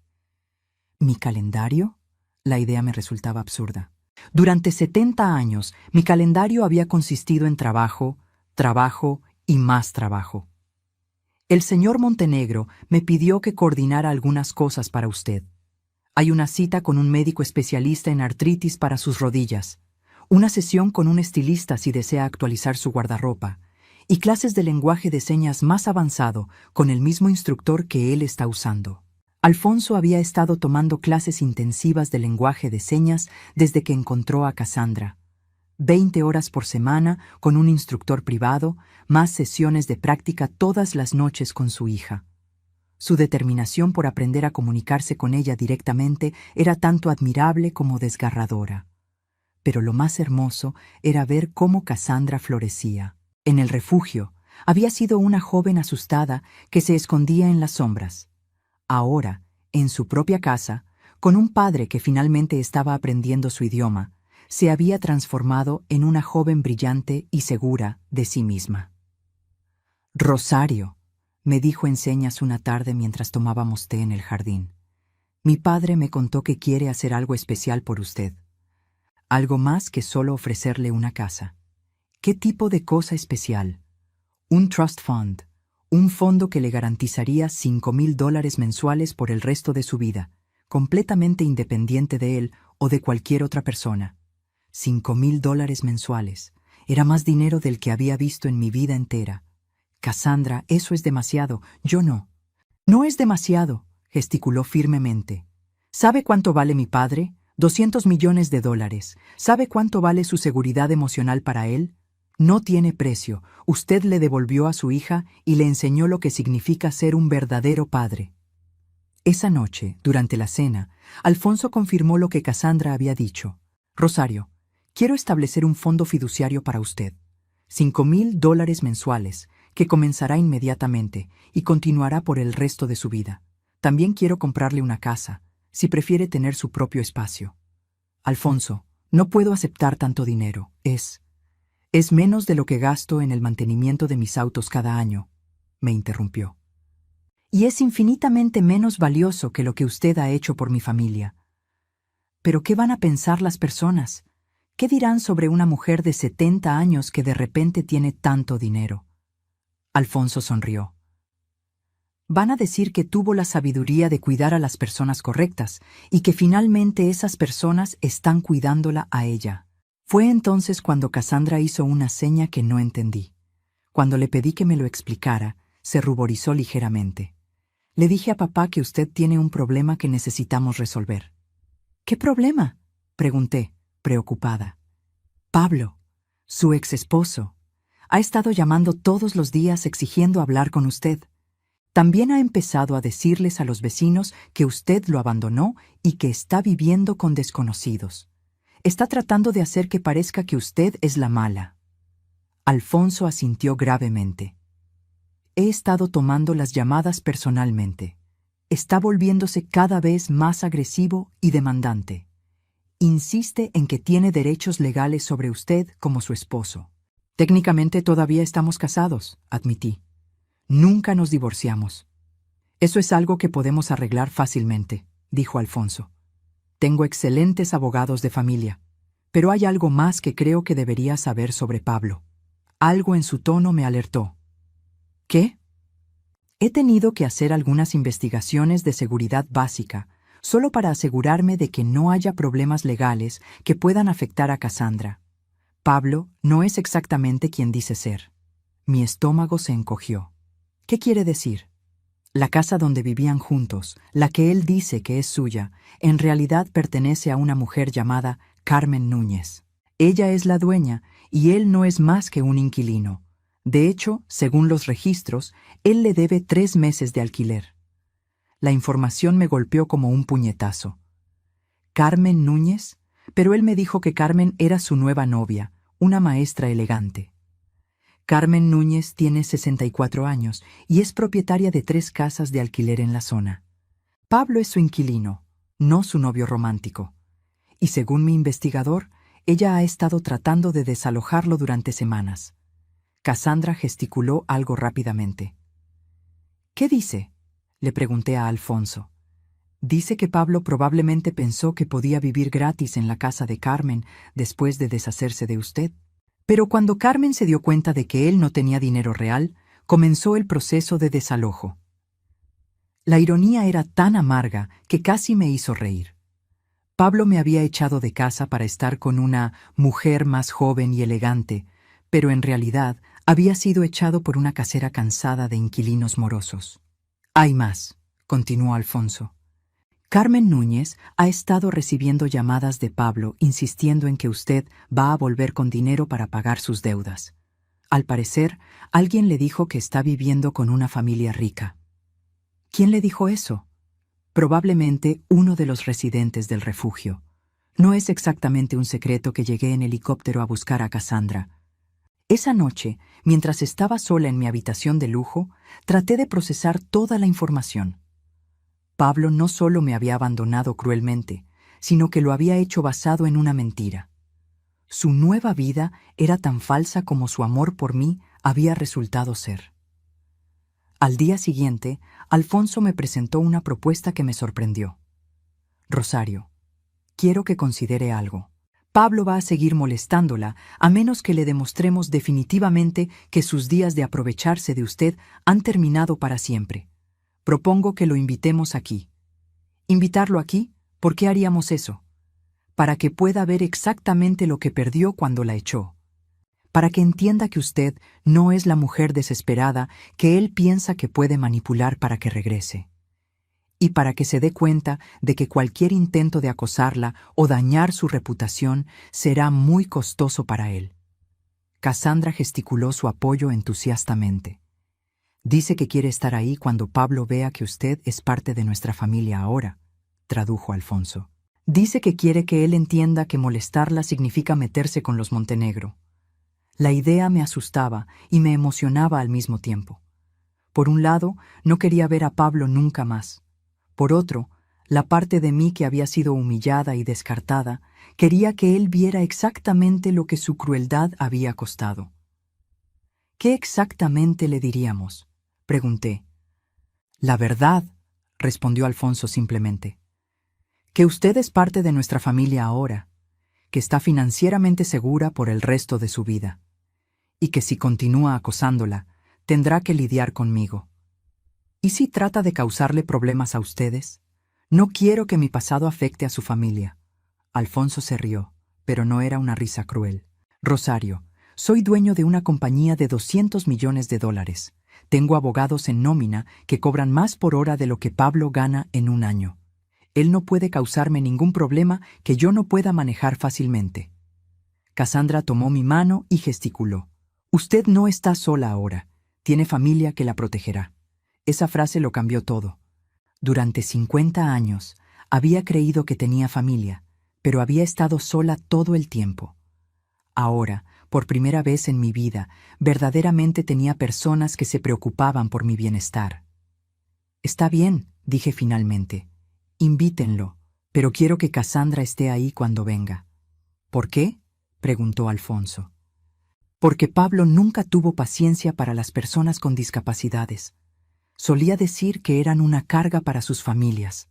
¿Mi calendario? La idea me resultaba absurda. Durante 70 años, mi calendario había consistido en trabajo, trabajo y más trabajo. «El señor Montenegro me pidió que coordinara algunas cosas para usted. Hay una cita con un médico especialista en artritis para sus rodillas, una sesión con un estilista si desea actualizar su guardarropa, y clases de lenguaje de señas más avanzado con el mismo instructor que él está usando». Alfonso había estado tomando clases intensivas de lenguaje de señas desde que encontró a Cassandra. 20 horas por semana con un instructor privado, más sesiones de práctica todas las noches con su hija. Su determinación por aprender a comunicarse con ella directamente era tanto admirable como desgarradora. Pero lo más hermoso era ver cómo Cassandra florecía. En el refugio, había sido una joven asustada que se escondía en las sombras. Ahora, en su propia casa, con un padre que finalmente estaba aprendiendo su idioma, se había transformado en una joven brillante y segura de sí misma. «Rosario», me dijo en señas una tarde mientras tomábamos té en el jardín. «Mi padre me contó que quiere hacer algo especial por usted. Algo más que solo ofrecerle una casa». «¿Qué tipo de cosa especial?» «Un trust fund, un fondo que le garantizaría $5,000 mensuales por el resto de su vida, completamente independiente de él o de cualquier otra persona». $5,000 mensuales. Era más dinero del que había visto en mi vida entera. «Cassandra, eso es demasiado. Yo no». «No es demasiado», gesticuló firmemente. «¿Sabe cuánto vale mi padre? $200 millones. ¿Sabe cuánto vale su seguridad emocional para él? No tiene precio. Usted le devolvió a su hija y le enseñó lo que significa ser un verdadero padre». Esa noche, durante la cena, Alfonso confirmó lo que Cassandra había dicho. «Rosario, quiero establecer un fondo fiduciario para usted. $5,000 mensuales, que comenzará inmediatamente y continuará por el resto de su vida. También quiero comprarle una casa, si prefiere tener su propio espacio». «Alfonso, no puedo aceptar tanto dinero. Es menos de lo que gasto en el mantenimiento de mis autos cada año», me interrumpió. «Y es infinitamente menos valioso que lo que usted ha hecho por mi familia». «¿Pero qué van a pensar las personas? ¿Qué dirán sobre una mujer de 70 años que de repente tiene tanto dinero?» Alfonso sonrió. «Van a decir que tuvo la sabiduría de cuidar a las personas correctas y que finalmente esas personas están cuidándola a ella». Fue entonces cuando Cassandra hizo una seña que no entendí. Cuando le pedí que me lo explicara, se ruborizó ligeramente. «Le dije a papá que usted tiene un problema que necesitamos resolver». «¿Qué problema?», pregunté, preocupada. «Pablo, su ex esposo, ha estado llamando todos los días exigiendo hablar con usted. También ha empezado a decirles a los vecinos que usted lo abandonó y que está viviendo con desconocidos. Está tratando de hacer que parezca que usted es la mala». Alfonso asintió gravemente. «He estado tomando las llamadas personalmente. Está volviéndose cada vez más agresivo y demandante. Insiste en que tiene derechos legales sobre usted como su esposo». «Técnicamente todavía estamos casados», admití. «Nunca nos divorciamos». «Eso es algo que podemos arreglar fácilmente», dijo Alfonso. «Tengo excelentes abogados de familia. Pero hay algo más que creo que debería saber sobre Pablo». Algo en su tono me alertó. «¿Qué?». «He tenido que hacer algunas investigaciones de seguridad básica, solo para asegurarme de que no haya problemas legales que puedan afectar a Cassandra. Pablo no es exactamente quien dice ser». Mi estómago se encogió. «¿Qué quiere decir?». «La casa donde vivían juntos, la que él dice que es suya, en realidad pertenece a una mujer llamada Carmen Núñez. Ella es la dueña y él no es más que un inquilino. De hecho, según los registros, él le debe 3 meses de alquiler». La información me golpeó como un puñetazo. «¿Carmen Núñez?». Pero él me dijo que Carmen era su nueva novia, una maestra elegante. Carmen Núñez tiene 64 años y es propietaria de 3 casas de alquiler en la zona. Pablo es su inquilino, no su novio romántico. Y según mi investigador, ella ha estado tratando de desalojarlo durante semanas». Cassandra gesticuló algo rápidamente. «¿Qué dice?», le pregunté a Alfonso. «Dice que Pablo probablemente pensó que podía vivir gratis en la casa de Carmen después de deshacerse de usted. Pero cuando Carmen se dio cuenta de que él no tenía dinero real, comenzó el proceso de desalojo». La ironía era tan amarga que casi me hizo reír. Pablo me había echado de casa para estar con una mujer más joven y elegante, pero en realidad había sido echado por una casera cansada de inquilinos morosos. «Hay más», continuó Alfonso. Carmen Núñez ha estado recibiendo llamadas de Pablo insistiendo en que usted va a volver con dinero para pagar sus deudas. Al parecer, alguien le dijo que está viviendo con una familia rica. ¿Quién le dijo eso? Probablemente uno de los residentes del refugio. No es exactamente un secreto que llegué en helicóptero a buscar a Cassandra. Esa noche, mientras estaba sola en mi habitación de lujo, traté de procesar toda la información. Pablo no solo me había abandonado cruelmente, sino que lo había hecho basado en una mentira. Su nueva vida era tan falsa como su amor por mí había resultado ser. Al día siguiente, Alfonso me presentó una propuesta que me sorprendió. Rosario, quiero que considere algo. Pablo va a seguir molestándola a menos que le demostremos definitivamente que sus días de aprovecharse de usted han terminado para siempre. Propongo que lo invitemos aquí. ¿Invitarlo aquí? ¿Por qué haríamos eso? Para que pueda ver exactamente lo que perdió cuando la echó. Para que entienda que usted no es la mujer desesperada que él piensa que puede manipular para que regrese. Y para que se dé cuenta de que cualquier intento de acosarla o dañar su reputación será muy costoso para él. Cassandra gesticuló su apoyo entusiastamente. Dice que quiere estar ahí cuando Pablo vea que usted es parte de nuestra familia ahora, tradujo Alfonso. Dice que quiere que él entienda que molestarla significa meterse con los Montenegro. La idea me asustaba y me emocionaba al mismo tiempo. Por un lado, no quería ver a Pablo nunca más. Por otro, la parte de mí que había sido humillada y descartada quería que él viera exactamente lo que su crueldad había costado. ¿Qué exactamente le diríamos?, pregunté. La verdad, respondió Alfonso simplemente. Que usted es parte de nuestra familia ahora, que está financieramente segura por el resto de su vida, y que si continúa acosándola, tendrá que lidiar conmigo. ¿Y si trata de causarle problemas a ustedes? No quiero que mi pasado afecte a su familia. Alfonso se rió, pero no era una risa cruel. Rosario, soy dueño de una compañía de $200 millones. Tengo abogados en nómina que cobran más por hora de lo que Pablo gana en un año. Él no puede causarme ningún problema que yo no pueda manejar fácilmente. Cassandra tomó mi mano y gesticuló. Usted no está sola ahora. Tiene familia que la protegerá. Esa frase lo cambió todo. Durante 50 años había creído que tenía familia, pero había estado sola todo el tiempo. Ahora, por primera vez en mi vida, verdaderamente tenía personas que se preocupaban por mi bienestar. Está bien, dije finalmente. Invítenlo, pero quiero que Cassandra esté ahí cuando venga. ¿Por qué?, preguntó Alfonso. Porque Pablo nunca tuvo paciencia para las personas con discapacidades. Solía decir que eran una carga para sus familias.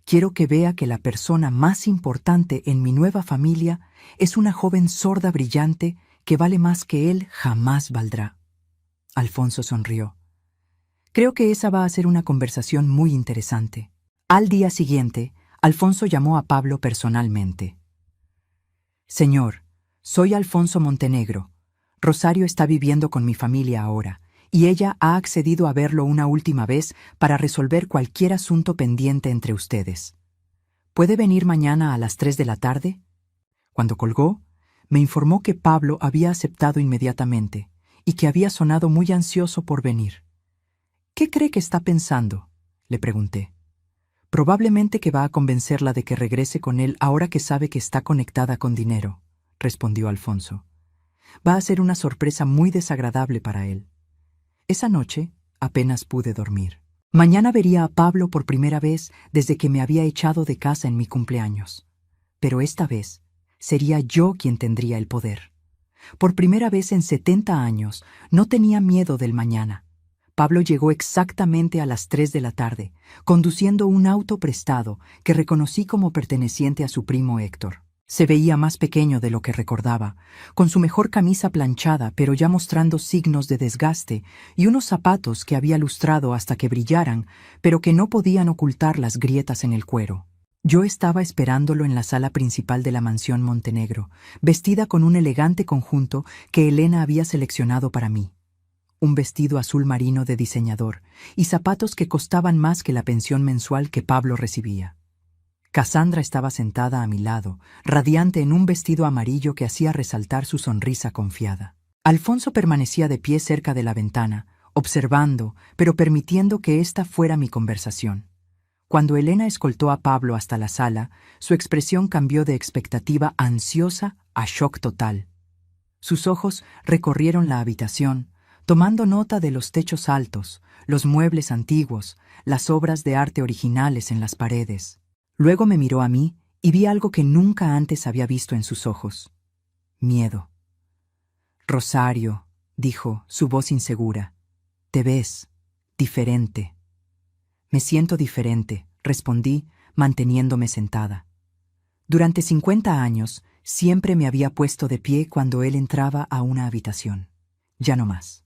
Quiero que vea que la persona más importante en mi nueva familia es una joven sorda brillante que vale más que él jamás valdrá. Alfonso sonrió. Creo que esa va a ser una conversación muy interesante. Al día siguiente, Alfonso llamó a Pablo personalmente. Señor, soy Alfonso Montenegro. Rosario está viviendo con mi familia ahora, y ella ha accedido a verlo una última vez para resolver cualquier asunto pendiente entre ustedes. ¿Puede venir mañana a las 3 de la tarde? Cuando colgó, me informó que Pablo había aceptado inmediatamente y que había sonado muy ansioso por venir. ¿Qué cree que está pensando?, le pregunté. Probablemente que va a convencerla de que regrese con él ahora que sabe que está conectada con dinero, respondió Alfonso. Va a ser una sorpresa muy desagradable para él. Esa noche apenas pude dormir. Mañana vería a Pablo por primera vez desde que me había echado de casa en mi cumpleaños. Pero esta vez sería yo quien tendría el poder. Por primera vez en 70 años no tenía miedo del mañana. Pablo llegó exactamente a las 3 de la tarde, conduciendo un auto prestado que reconocí como perteneciente a su primo Héctor. Se veía más pequeño de lo que recordaba, con su mejor camisa planchada pero ya mostrando signos de desgaste y unos zapatos que había lustrado hasta que brillaran, pero que no podían ocultar las grietas en el cuero. Yo estaba esperándolo en la sala principal de la mansión Montenegro, vestida con un elegante conjunto que Elena había seleccionado para mí. Un vestido azul marino de diseñador y zapatos que costaban más que la pensión mensual que Pablo recibía. Cassandra estaba sentada a mi lado, radiante en un vestido amarillo que hacía resaltar su sonrisa confiada. Alfonso permanecía de pie cerca de la ventana, observando, pero permitiendo que ésta fuera mi conversación. Cuando Elena escoltó a Pablo hasta la sala, su expresión cambió de expectativa ansiosa a shock total. Sus ojos recorrieron la habitación, tomando nota de los techos altos, los muebles antiguos, las obras de arte originales en las paredes. Luego me miró a mí y vi algo que nunca antes había visto en sus ojos: miedo. «Rosario», dijo, su voz insegura, «te ves diferente». «Me siento diferente», respondí, manteniéndome sentada. Durante 50 años, siempre me había puesto de pie cuando él entraba a una habitación. Ya no más.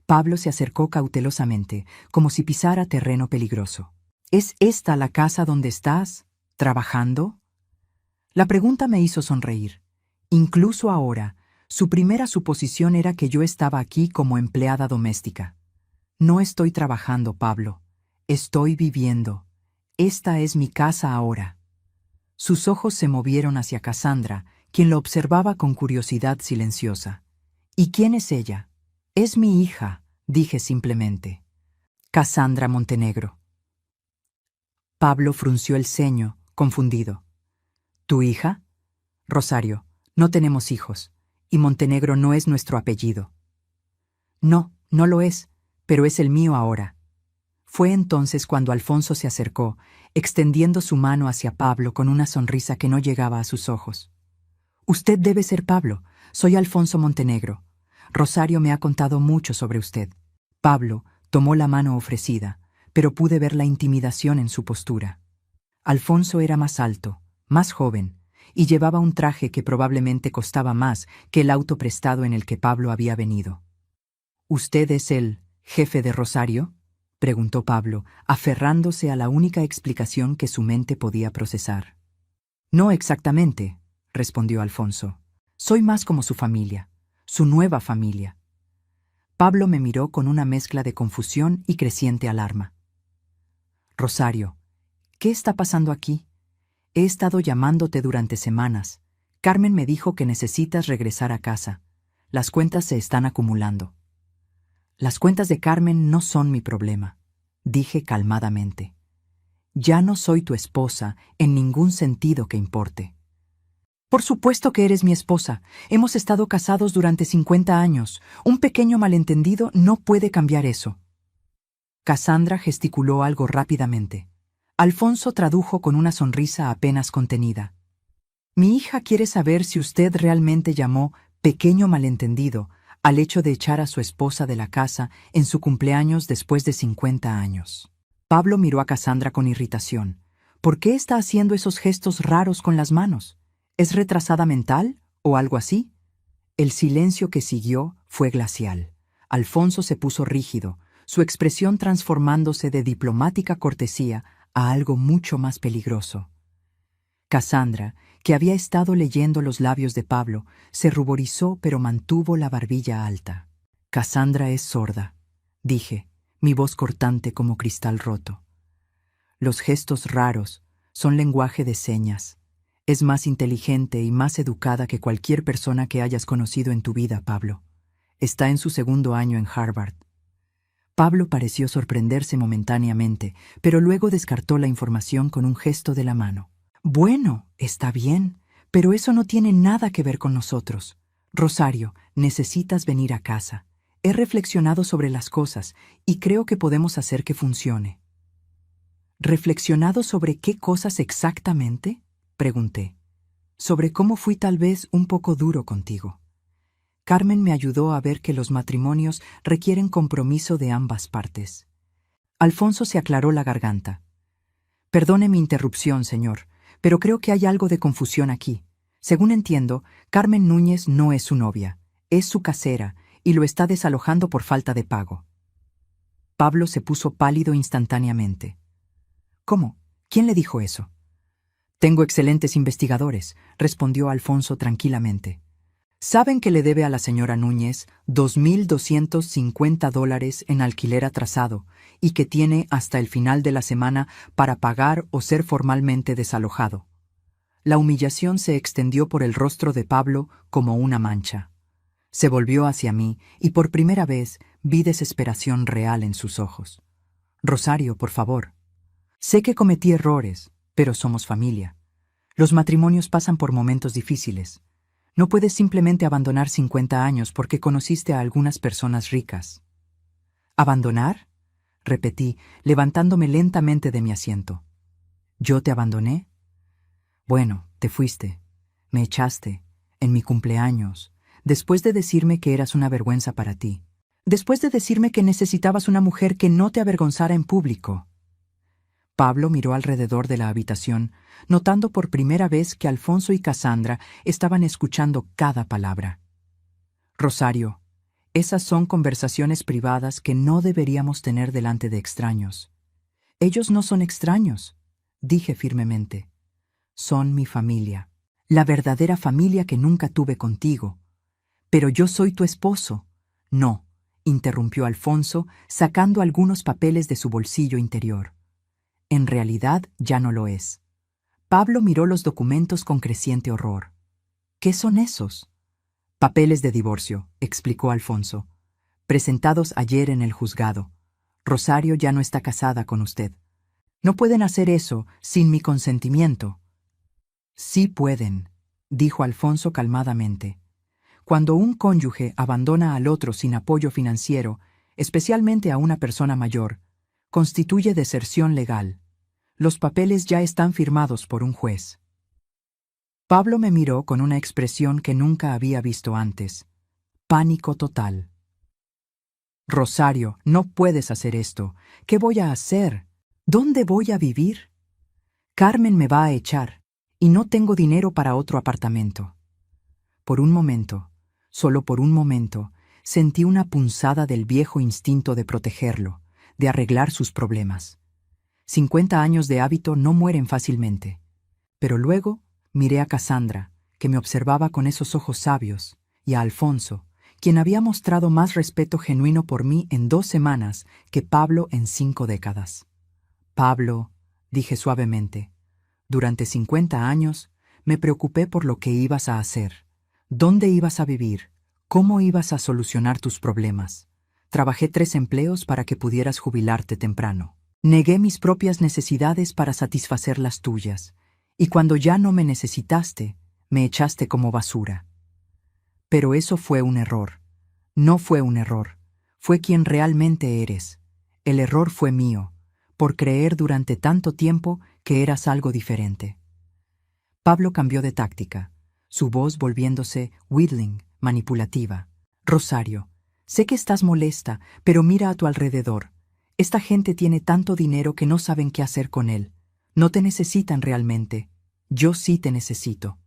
Pablo se acercó cautelosamente, como si pisara terreno peligroso. «¿Es esta la casa donde estás trabajando?» La pregunta me hizo sonreír. Incluso ahora, su primera suposición era que yo estaba aquí como empleada doméstica. «No estoy trabajando, Pablo. Estoy viviendo. Esta es mi casa ahora». Sus ojos se movieron hacia Cassandra, quien lo observaba con curiosidad silenciosa. «¿Y quién es ella?» «Es mi hija», dije simplemente. «Cassandra Montenegro». Pablo frunció el ceño, confundido. «¿Tu hija?» «Rosario, no tenemos hijos, y Montenegro no es nuestro apellido». «No, no lo es, pero es el mío ahora». Fue entonces cuando Alfonso se acercó, extendiendo su mano hacia Pablo con una sonrisa que no llegaba a sus ojos. «Usted debe ser Pablo. Soy Alfonso Montenegro. Rosario me ha contado mucho sobre usted». Pablo tomó la mano ofrecida, pero pude ver la intimidación en su postura. Alfonso era más alto, más joven, y llevaba un traje que probablemente costaba más que el auto prestado en el que Pablo había venido. «¿Usted es el jefe de Rosario?», preguntó Pablo, aferrándose a la única explicación que su mente podía procesar. «No exactamente», respondió Alfonso. «Soy más como su familia, su nueva familia». Pablo me miró con una mezcla de confusión y creciente alarma. «Rosario, ¿qué está pasando aquí? He estado llamándote durante semanas. Carmen me dijo que necesitas regresar a casa. Las cuentas se están acumulando». «Las cuentas de Carmen no son mi problema», dije calmadamente. «Ya no soy tu esposa en ningún sentido que importe». «Por supuesto que eres mi esposa. Hemos estado casados durante 50 años. Un pequeño malentendido no puede cambiar eso». Cassandra gesticuló algo rápidamente. Alfonso tradujo con una sonrisa apenas contenida. «Mi hija quiere saber si usted realmente llamó pequeño malentendido al hecho de echar a su esposa de la casa en su cumpleaños después de 50 años. Pablo miró a Cassandra con irritación. «¿Por qué está haciendo esos gestos raros con las manos? ¿Es retrasada mental o algo así?» El silencio que siguió fue glacial. Alfonso se puso rígido, su expresión transformándose de diplomática cortesía a algo mucho más peligroso. Cassandra, que había estado leyendo los labios de Pablo, se ruborizó pero mantuvo la barbilla alta. «Cassandra es sorda», dije, mi voz cortante como cristal roto. «Los gestos raros son lenguaje de señas. Es más inteligente y más educada que cualquier persona que hayas conocido en tu vida, Pablo. Está en su 2.º año en Harvard». Pablo pareció sorprenderse momentáneamente, pero luego descartó la información con un gesto de la mano. «Bueno, está bien, pero eso no tiene nada que ver con nosotros. Rosario, necesitas venir a casa. He reflexionado sobre las cosas y creo que podemos hacer que funcione». «¿Reflexionado sobre qué cosas exactamente?», pregunté. «Sobre cómo fui tal vez un poco duro contigo. Carmen me ayudó a ver que los matrimonios requieren compromiso de ambas partes». Alfonso se aclaró la garganta. «Perdone mi interrupción, señor, pero creo que hay algo de confusión aquí. Según entiendo, Carmen Núñez no es su novia, es su casera y lo está desalojando por falta de pago». Pablo se puso pálido instantáneamente. «¿Cómo? ¿Quién le dijo eso?» «Tengo excelentes investigadores», respondió Alfonso tranquilamente. Saben que le debe a la señora Núñez $2,250 en alquiler atrasado y que tiene hasta el final de la semana para pagar o ser formalmente desalojado. La humillación se extendió por el rostro de Pablo como una mancha. Se volvió hacia mí y por primera vez vi desesperación real en sus ojos. Rosario, por favor. Sé que cometí errores, pero somos familia. Los matrimonios pasan por momentos difíciles. No puedes simplemente abandonar 50 años porque conociste a algunas personas ricas. ¿Abandonar? Repetí, levantándome lentamente de mi asiento. ¿Yo te abandoné? Bueno, te fuiste. Me echaste. En mi cumpleaños. Después de decirme que eras una vergüenza para ti. Después de decirme que necesitabas una mujer que no te avergonzara en público. Pablo miró alrededor de la habitación, notando por primera vez que Alfonso y Casandra estaban escuchando cada palabra. Rosario, esas son conversaciones privadas que no deberíamos tener delante de extraños. Ellos no son extraños, dije firmemente. Son mi familia, la verdadera familia que nunca tuve contigo. Pero yo soy tu esposo. No, interrumpió Alfonso, sacando algunos papeles de su bolsillo interior. En realidad ya no lo es. Pablo miró los documentos con creciente horror. ¿Qué son esos? Papeles de divorcio, explicó Alfonso. Presentados ayer en el juzgado. Rosario ya no está casada con usted. No pueden hacer eso sin mi consentimiento. Sí pueden, dijo Alfonso calmadamente. Cuando un cónyuge abandona al otro sin apoyo financiero, especialmente a una persona mayor, constituye deserción legal. Los papeles ya están firmados por un juez. Pablo me miró con una expresión que nunca había visto antes. Pánico total. Rosario, no puedes hacer esto. ¿Qué voy a hacer? ¿Dónde voy a vivir? Carmen me va a echar, y no tengo dinero para otro apartamento. Por un momento, solo por un momento, sentí una punzada del viejo instinto de protegerlo, de arreglar sus problemas. 50 años de hábito no mueren fácilmente. Pero luego miré a Casandra, que me observaba con esos ojos sabios, y a Alfonso, quien había mostrado más respeto genuino por mí en 2 semanas que Pablo en 5 décadas. Pablo, dije suavemente, durante 50 años me preocupé por lo que ibas a hacer, dónde ibas a vivir, cómo ibas a solucionar tus problemas. Trabajé 3 empleos para que pudieras jubilarte temprano. Negué mis propias necesidades para satisfacer las tuyas, y cuando ya no me necesitaste, me echaste como basura. Pero eso fue un error. No fue un error. Fue quien realmente eres. El error fue mío, por creer durante tanto tiempo que eras algo diferente. Pablo cambió de táctica, su voz volviéndose wheedling, manipulativa. Rosario, sé que estás molesta, pero mira a tu alrededor. Esta gente tiene tanto dinero que no saben qué hacer con él. No te necesitan realmente. Yo sí te necesito.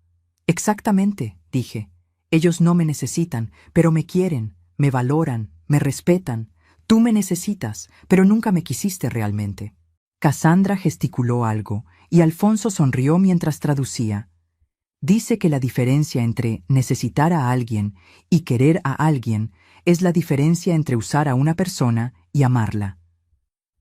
Exactamente, dije. Ellos no me necesitan, pero me quieren, me valoran, me respetan. Tú me necesitas, pero nunca me quisiste realmente. Casandra gesticuló algo, y Alfonso sonrió mientras traducía. Dice que la diferencia entre necesitar a alguien y querer a alguien es la diferencia entre usar a una persona y amarla.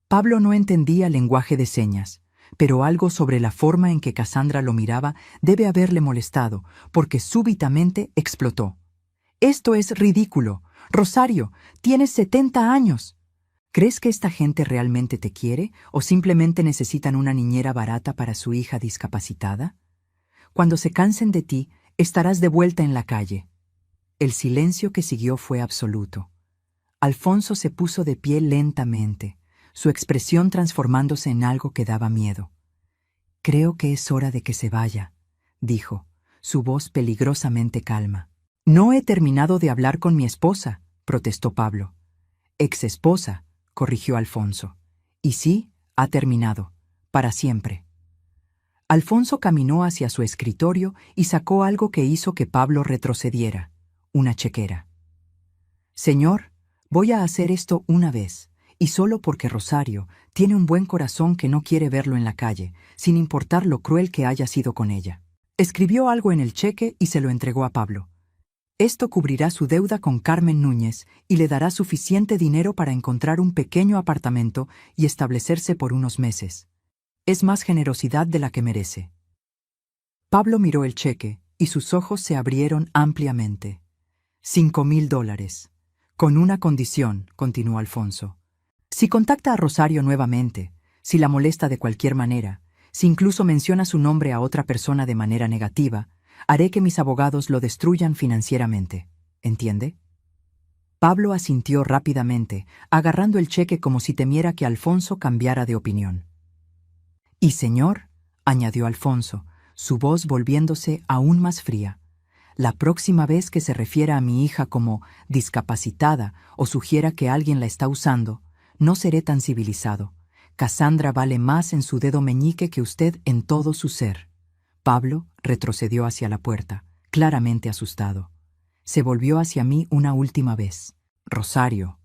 Pablo no entendía lenguaje de señas, pero algo sobre la forma en que Casandra lo miraba debe haberle molestado, porque súbitamente explotó. «Esto es ridículo. Rosario, tienes 70 años. ¿Crees que esta gente realmente te quiere o simplemente necesitan una niñera barata para su hija discapacitada? Cuando se cansen de ti, estarás de vuelta en la calle». El silencio que siguió fue absoluto. Alfonso se puso de pie lentamente, su expresión transformándose en algo que daba miedo. «Creo que es hora de que se vaya», dijo, su voz peligrosamente calma. «No he terminado de hablar con mi esposa», protestó Pablo. «Ex-esposa», corrigió Alfonso. «Y sí, ha terminado, para siempre». Alfonso caminó hacia su escritorio y sacó algo que hizo que Pablo retrocediera, una chequera. «Señor, voy a hacer esto una vez, y solo porque Rosario tiene un buen corazón que no quiere verlo en la calle, sin importar lo cruel que haya sido con ella». Escribió algo en el cheque y se lo entregó a Pablo. Esto cubrirá su deuda con Carmen Núñez y le dará suficiente dinero para encontrar un pequeño apartamento y establecerse por unos meses. Es más generosidad de la que merece. Pablo miró el cheque y sus ojos se abrieron ampliamente. $5,000. Con una condición, continuó Alfonso. Si contacta a Rosario nuevamente, si la molesta de cualquier manera, si incluso menciona su nombre a otra persona de manera negativa, haré que mis abogados lo destruyan financieramente. ¿Entiende? Pablo asintió rápidamente, agarrando el cheque como si temiera que Alfonso cambiara de opinión. Y señor, añadió Alfonso, su voz volviéndose aún más fría, la próxima vez que se refiera a mi hija como discapacitada o sugiera que alguien la está usando, no seré tan civilizado. Cassandra vale más en su dedo meñique que usted en todo su ser. Pablo retrocedió hacia la puerta, claramente asustado. Se volvió hacia mí una última vez. Rosario,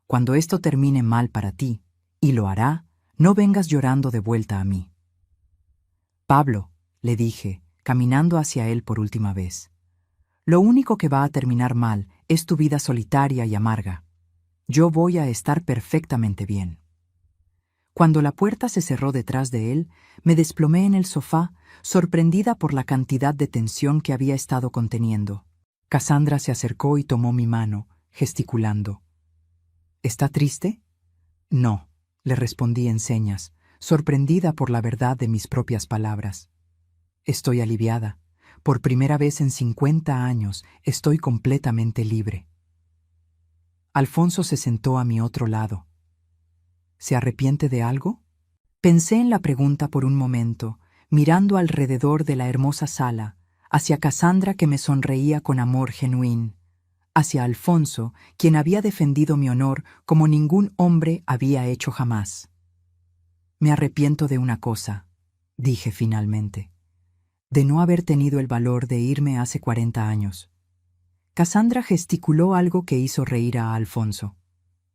cuando esto termine mal para ti, y lo hará, no vengas llorando de vuelta a mí. Pablo, le dije, caminando hacia él por última vez. Lo único que va a terminar mal es tu vida solitaria y amarga. Yo voy a estar perfectamente bien. Cuando la puerta se cerró detrás de él, me desplomé en el sofá, sorprendida por la cantidad de tensión que había estado conteniendo. Cassandra se acercó y tomó mi mano, gesticulando. ¿Está triste? No, le respondí en señas, sorprendida por la verdad de mis propias palabras. Estoy aliviada. Por primera vez en 50 años estoy completamente libre. Alfonso se sentó a mi otro lado. ¿Se arrepiente de algo? Pensé en la pregunta por un momento, mirando alrededor de la hermosa sala, hacia Cassandra que me sonreía con amor genuino, hacia Alfonso, quien había defendido mi honor como ningún hombre había hecho jamás. Me arrepiento de una cosa, dije finalmente, de no haber tenido el valor de irme hace 40 años. Cassandra gesticuló algo que hizo reír a Alfonso.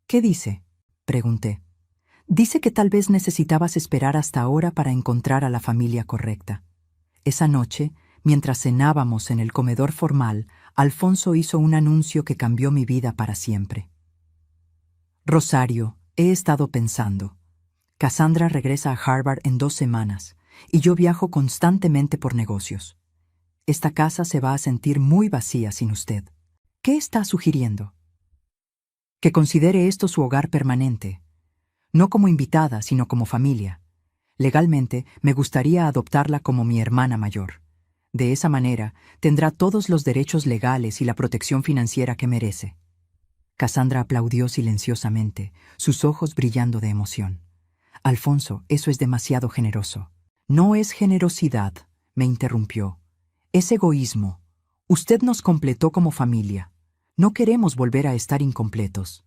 ¿Qué dice?, pregunté. Dice que tal vez necesitabas esperar hasta ahora para encontrar a la familia correcta. Esa noche, mientras cenábamos en el comedor formal, Alfonso hizo un anuncio que cambió mi vida para siempre. Rosario, he estado pensando. Cassandra regresa a Harvard en 2 semanas, y yo viajo constantemente por negocios. Esta casa se va a sentir muy vacía sin usted. ¿Qué está sugiriendo? Que considere esto su hogar permanente. No como invitada, sino como familia. Legalmente, me gustaría adoptarla como mi hermana mayor. De esa manera, tendrá todos los derechos legales y la protección financiera que merece. Cassandra aplaudió silenciosamente, sus ojos brillando de emoción. Alfonso, eso es demasiado generoso. No es generosidad, me interrumpió. Es egoísmo. Usted nos completó como familia. No queremos volver a estar incompletos.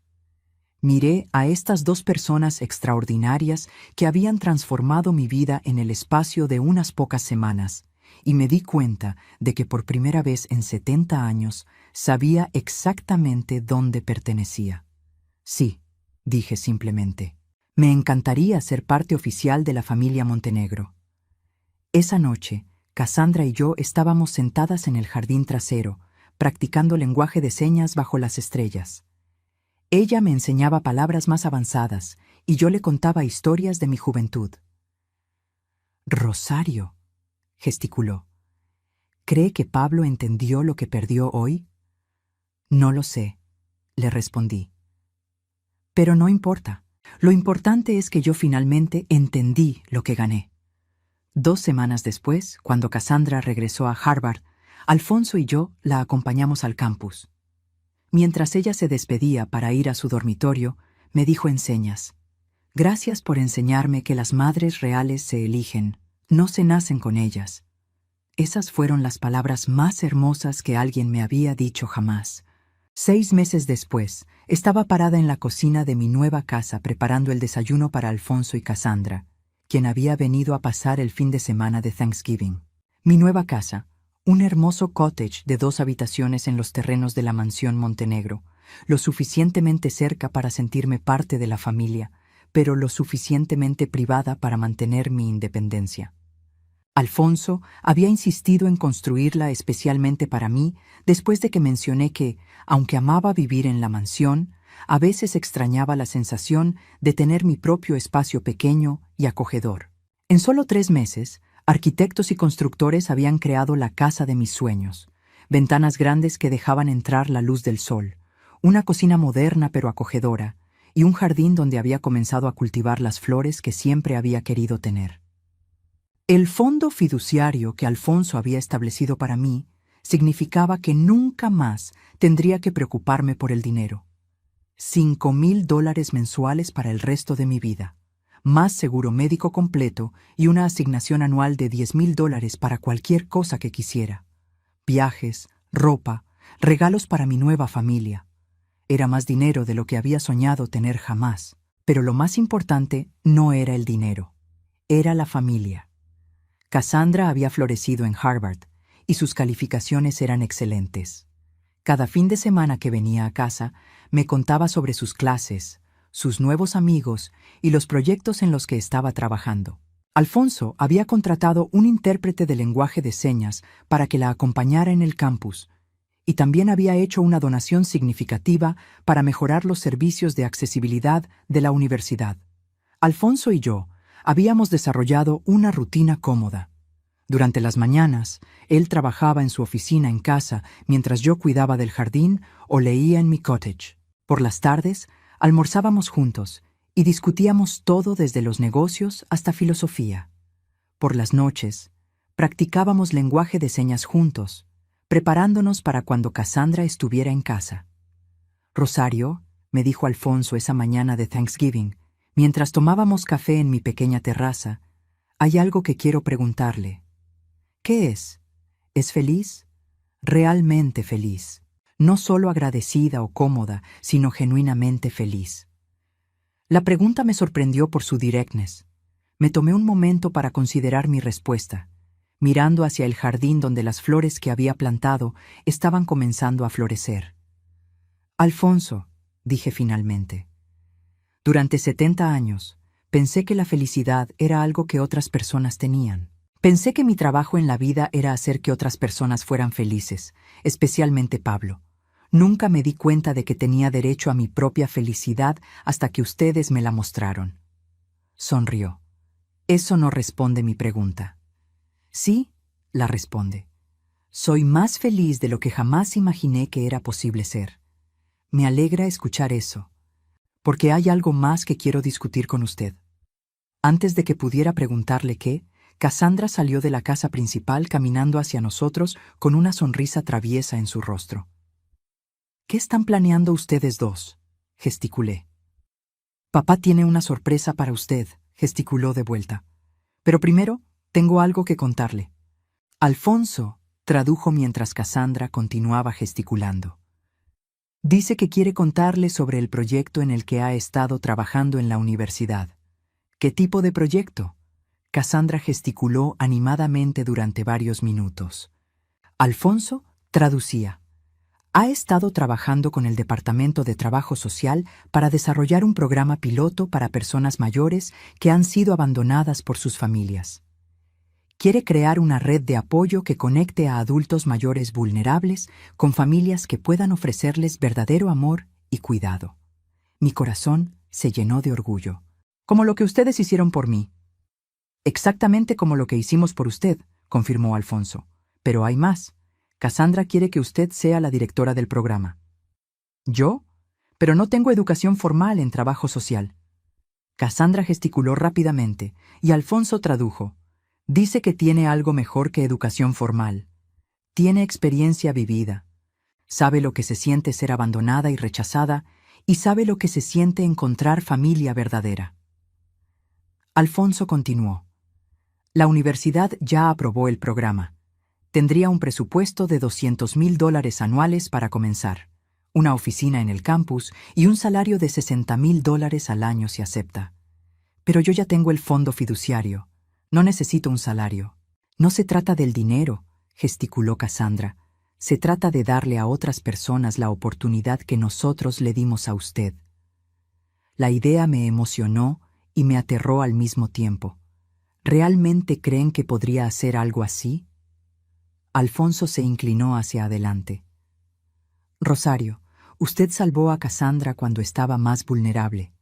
Miré a estas 2 personas extraordinarias que habían transformado mi vida en el espacio de unas pocas semanas, y me di cuenta de que por primera vez en 70 años sabía exactamente dónde pertenecía. Sí, dije simplemente. Me encantaría ser parte oficial de la familia Montenegro. Esa noche, Cassandra y yo estábamos sentadas en el jardín trasero, practicando lenguaje de señas bajo las estrellas. Ella me enseñaba palabras más avanzadas y yo le contaba historias de mi juventud. Rosario, gesticuló. ¿Cree que Pablo entendió lo que perdió hoy? No lo sé, le respondí. Pero no importa. Lo importante es que yo finalmente entendí lo que gané. 2 semanas después, cuando Cassandra regresó a Harvard, Alfonso y yo la acompañamos al campus. Mientras ella se despedía para ir a su dormitorio, me dijo en señas: «Gracias por enseñarme que las madres reales se eligen, no se nacen con ellas». Esas fueron las palabras más hermosas que alguien me había dicho jamás. 6 meses después, estaba parada en la cocina de mi nueva casa preparando el desayuno para Alfonso y Cassandra, quien había venido a pasar el fin de semana de Thanksgiving. Mi nueva casa, un hermoso cottage de 2 habitaciones en los terrenos de la mansión Montenegro, lo suficientemente cerca para sentirme parte de la familia, pero lo suficientemente privada para mantener mi independencia. Alfonso había insistido en construirla especialmente para mí después de que mencioné que, aunque amaba vivir en la mansión, a veces extrañaba la sensación de tener mi propio espacio pequeño y acogedor. En solo 3 meses, arquitectos y constructores habían creado la casa de mis sueños, ventanas grandes que dejaban entrar la luz del sol, una cocina moderna pero acogedora, y un jardín donde había comenzado a cultivar las flores que siempre había querido tener. El fondo fiduciario que Alfonso había establecido para mí significaba que nunca más tendría que preocuparme por el dinero. $5,000 mensuales para el resto de mi vida, más seguro médico completo y una asignación anual de $10,000 para cualquier cosa que quisiera. Viajes, ropa, regalos para mi nueva familia. Era más dinero de lo que había soñado tener jamás. Pero lo más importante no era el dinero, era la familia. Cassandra había florecido en Harvard y sus calificaciones eran excelentes. Cada fin de semana que venía a casa, me contaba sobre sus clases, sus nuevos amigos y los proyectos en los que estaba trabajando. Alfonso había contratado un intérprete de lenguaje de señas para que la acompañara en el campus, y también había hecho una donación significativa para mejorar los servicios de accesibilidad de la universidad. Alfonso y yo habíamos desarrollado una rutina cómoda. Durante las mañanas, él trabajaba en su oficina en casa mientras yo cuidaba del jardín o leía en mi cottage. Por las tardes, almorzábamos juntos y discutíamos todo desde los negocios hasta filosofía. Por las noches, practicábamos lenguaje de señas juntos, preparándonos para cuando Cassandra estuviera en casa. «Rosario», me dijo Alfonso esa mañana de Thanksgiving, mientras tomábamos café en mi pequeña terraza, «hay algo que quiero preguntarle». «¿Qué es? ¿Es feliz?» «Realmente feliz. No solo agradecida o cómoda, sino genuinamente feliz». La pregunta me sorprendió por su directness. Me tomé un momento para considerar mi respuesta, mirando hacia el jardín donde las flores que había plantado estaban comenzando a florecer. «Alfonso», dije finalmente, «durante 70 años pensé que la felicidad era algo que otras personas tenían. Pensé que mi trabajo en la vida era hacer que otras personas fueran felices, especialmente Pablo. Nunca me di cuenta de que tenía derecho a mi propia felicidad hasta que ustedes me la mostraron». Sonrió. «Eso no responde mi pregunta». «Sí», la responde. «Soy más feliz de lo que jamás imaginé que era posible ser». Me alegra escuchar eso, porque hay algo más que quiero discutir con usted. Antes de que pudiera preguntarle qué, Cassandra salió de la casa principal caminando hacia nosotros con una sonrisa traviesa en su rostro. «¿Qué están planeando ustedes dos?», gesticulé. «Papá tiene una sorpresa para usted», gesticuló de vuelta. «Pero primero, tengo algo que contarle». «Alfonso», tradujo mientras Cassandra continuaba gesticulando. «Dice que quiere contarle sobre el proyecto en el que ha estado trabajando en la universidad». «¿Qué tipo de proyecto?». Cassandra gesticuló animadamente durante varios minutos. Alfonso traducía. «Ha estado trabajando con el Departamento de Trabajo Social para desarrollar un programa piloto para personas mayores que han sido abandonadas por sus familias. Quiere crear una red de apoyo que conecte a adultos mayores vulnerables con familias que puedan ofrecerles verdadero amor y cuidado». Mi corazón se llenó de orgullo. «Como lo que ustedes hicieron por mí». «Exactamente como lo que hicimos por usted», confirmó Alfonso. «Pero hay más. Cassandra quiere que usted sea la directora del programa». «¿Yo? Pero no tengo educación formal en trabajo social». Cassandra gesticuló rápidamente y Alfonso tradujo. «Dice que tiene algo mejor que educación formal. Tiene experiencia vivida. Sabe lo que se siente ser abandonada y rechazada y sabe lo que se siente encontrar familia verdadera». Alfonso continuó. «La universidad ya aprobó el programa. Tendría un presupuesto de $200,000 anuales para comenzar, una oficina en el campus y un salario de $60,000 al año si acepta. Pero yo ya tengo el fondo fiduciario. No necesito un salario». «No se trata del dinero», gesticuló Cassandra. «Se trata de darle a otras personas la oportunidad que nosotros le dimos a usted». La idea me emocionó y me aterró al mismo tiempo. ¿Realmente creen que podría hacer algo así? Alfonso se inclinó hacia adelante. Rosario, usted salvó a Cassandra cuando estaba más vulnerable.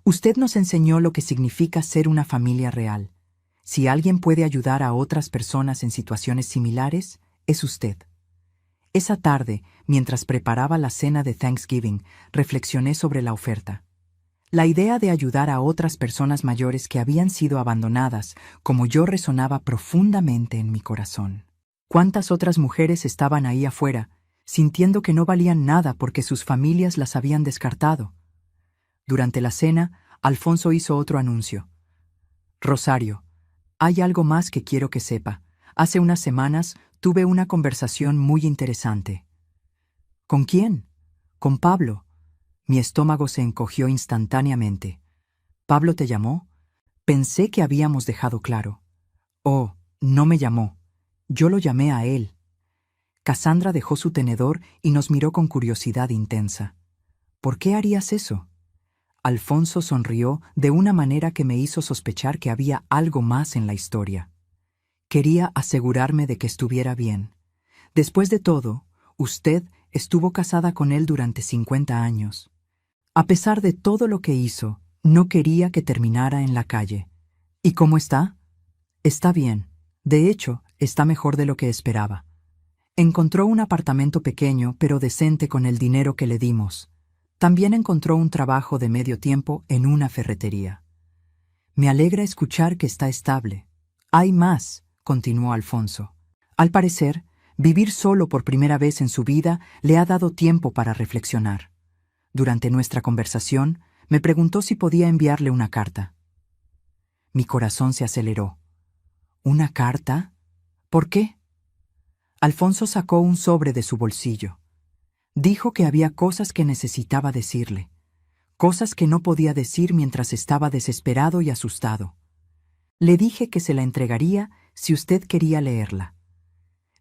Usted nos enseñó lo que significa ser una familia real. Si alguien puede ayudar a otras personas en situaciones similares, es usted. Esa tarde, mientras preparaba la cena de Thanksgiving, reflexioné sobre la oferta. La idea de ayudar a otras personas mayores que habían sido abandonadas, como yo, resonaba profundamente en mi corazón. ¿Cuántas otras mujeres estaban ahí afuera, sintiendo que no valían nada porque sus familias las habían descartado? Durante la cena, Alfonso hizo otro anuncio. Rosario, hay algo más que quiero que sepa. Hace unas semanas tuve una conversación muy interesante. ¿Con quién? Con Pablo. Mi estómago se encogió instantáneamente. ¿Pablo te llamó? Pensé que habíamos dejado claro. Oh, no me llamó. Yo lo llamé a él. Cassandra dejó su tenedor y nos miró con curiosidad intensa. ¿Por qué harías eso? Alfonso sonrió de una manera que me hizo sospechar que había algo más en la historia. Quería asegurarme de que estuviera bien. Después de todo, usted estuvo casada con él durante 50 años. A pesar de todo lo que hizo, no quería que terminara en la calle. ¿Y cómo está? Está bien. De hecho, está mejor de lo que esperaba. Encontró un apartamento pequeño pero decente con el dinero que le dimos. También encontró un trabajo de medio tiempo en una ferretería. Me alegra escuchar que está estable. Hay más, continuó Alfonso. Al parecer, vivir solo por primera vez en su vida le ha dado tiempo para reflexionar. Durante nuestra conversación, me preguntó si podía enviarle una carta. Mi corazón se aceleró. ¿Una carta? ¿Por qué? Alfonso sacó un sobre de su bolsillo. Dijo que había cosas que necesitaba decirle, cosas que no podía decir mientras estaba desesperado y asustado. Le dije que se la entregaría si usted quería leerla.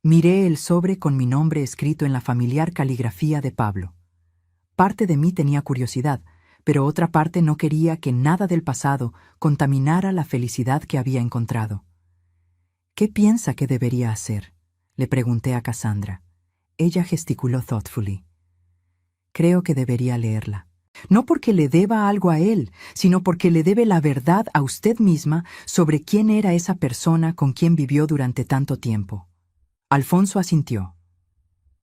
Miré el sobre con mi nombre escrito en la familiar caligrafía de Pablo. Parte de mí tenía curiosidad, pero otra parte no quería que nada del pasado contaminara la felicidad que había encontrado. ¿Qué piensa que debería hacer?, le pregunté a Cassandra. Ella gesticuló thoughtfully. Creo que debería leerla. No porque le deba algo a él, sino porque le debe la verdad a usted misma sobre quién era esa persona con quien vivió durante tanto tiempo. Alfonso asintió.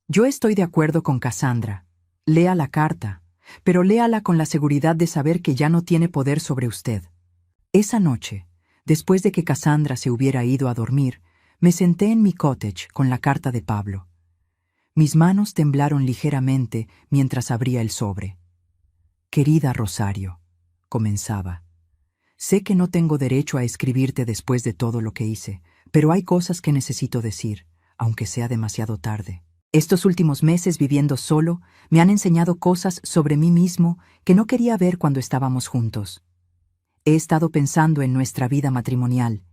Yo estoy de acuerdo con Cassandra. Lea la carta, pero léala con la seguridad de saber que ya no tiene poder sobre usted. Esa noche, después de que Cassandra se hubiera ido a dormir, me senté en mi cottage con la carta de Pablo. Mis manos temblaron ligeramente mientras abría el sobre. Querida Rosario, comenzaba. Sé que no tengo derecho a escribirte después de todo lo que hice, pero hay cosas que necesito decir, aunque sea demasiado tarde. Estos últimos meses viviendo solo me han enseñado cosas sobre mí mismo que no quería ver cuando estábamos juntos. He estado pensando en nuestra vida matrimonial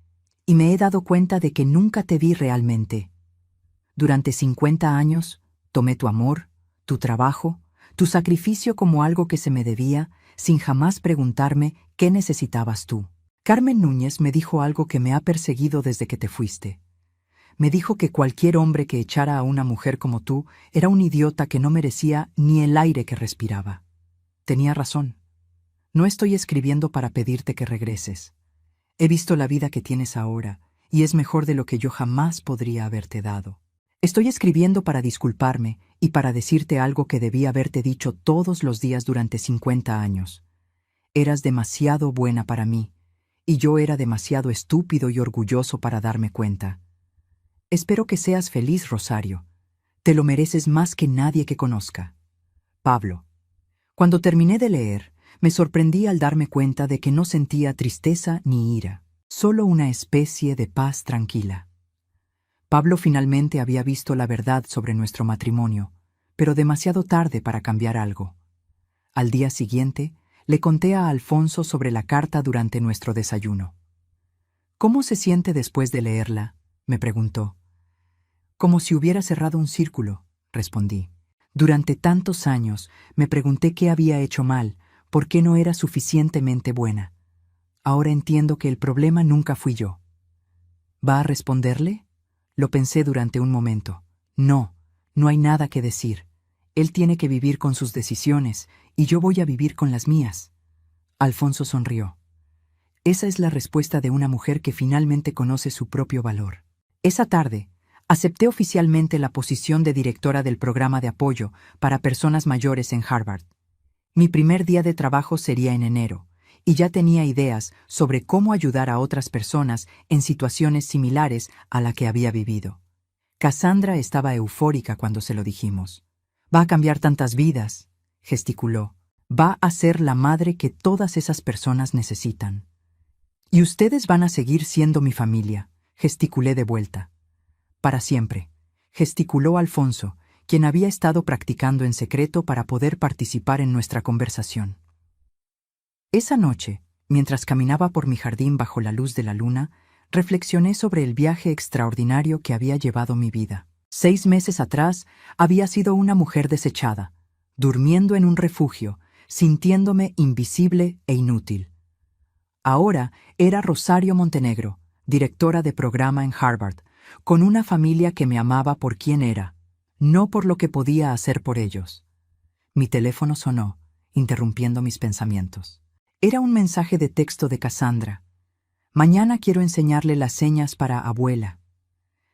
y me he dado cuenta de que nunca te vi realmente. Durante 50 años, tomé tu amor, tu trabajo, tu sacrificio como algo que se me debía, sin jamás preguntarme qué necesitabas tú. Carmen Núñez me dijo algo que me ha perseguido desde que te fuiste. Me dijo que cualquier hombre que echara a una mujer como tú era un idiota que no merecía ni el aire que respiraba. Tenía razón. No estoy escribiendo para pedirte que regreses. He visto la vida que tienes ahora, y es mejor de lo que yo jamás podría haberte dado. Estoy escribiendo para disculparme y para decirte algo que debí haberte dicho todos los días durante 50 años. Eras demasiado buena para mí, y yo era demasiado estúpido y orgulloso para darme cuenta. Espero que seas feliz, Rosario. Te lo mereces más que nadie que conozca. Pablo. Cuando terminé de leer, me sorprendí al darme cuenta de que no sentía tristeza ni ira, solo una especie de paz tranquila. Pablo finalmente había visto la verdad sobre nuestro matrimonio, pero demasiado tarde para cambiar algo. Al día siguiente, le conté a Alfonso sobre la carta durante nuestro desayuno. ¿Cómo se siente después de leerla?, me preguntó. Como si hubiera cerrado un círculo, respondí. Durante tantos años me pregunté qué había hecho mal, por qué no era suficientemente buena. ahora entiendo que el problema nunca fui yo. ¿Va a responderle? Lo pensé durante un momento. No, no hay nada que decir. Él tiene que vivir con sus decisiones y yo voy a vivir con las mías. Alfonso sonrió. Esa es la respuesta de una mujer que finalmente conoce su propio valor. Esa tarde, acepté oficialmente la posición de directora del programa de apoyo para personas mayores en Harvard. Mi primer día de trabajo sería en enero, y ya tenía ideas sobre cómo ayudar a otras personas en situaciones similares a la que había vivido. Cassandra estaba eufórica cuando se lo dijimos. «Va a cambiar tantas vidas», gesticuló. «Va a ser la madre que todas esas personas necesitan». «Y ustedes van a seguir siendo mi familia», gesticulé de vuelta. «Para siempre», gesticuló Alfonso, quien había estado practicando en secreto para poder participar en nuestra conversación. Esa noche, mientras caminaba por mi jardín bajo la luz de la luna, reflexioné sobre el viaje extraordinario que había llevado mi vida. 6 meses atrás había sido una mujer desechada, durmiendo en un refugio, sintiéndome invisible e inútil. Ahora era Rosario Montenegro, directora de programa en Harvard, con una familia que me amaba por quien era, no por lo que podía hacer por ellos. Mi teléfono sonó, interrumpiendo mis pensamientos. Era un mensaje de texto de Cassandra. «Mañana quiero enseñarle las señas para abuela.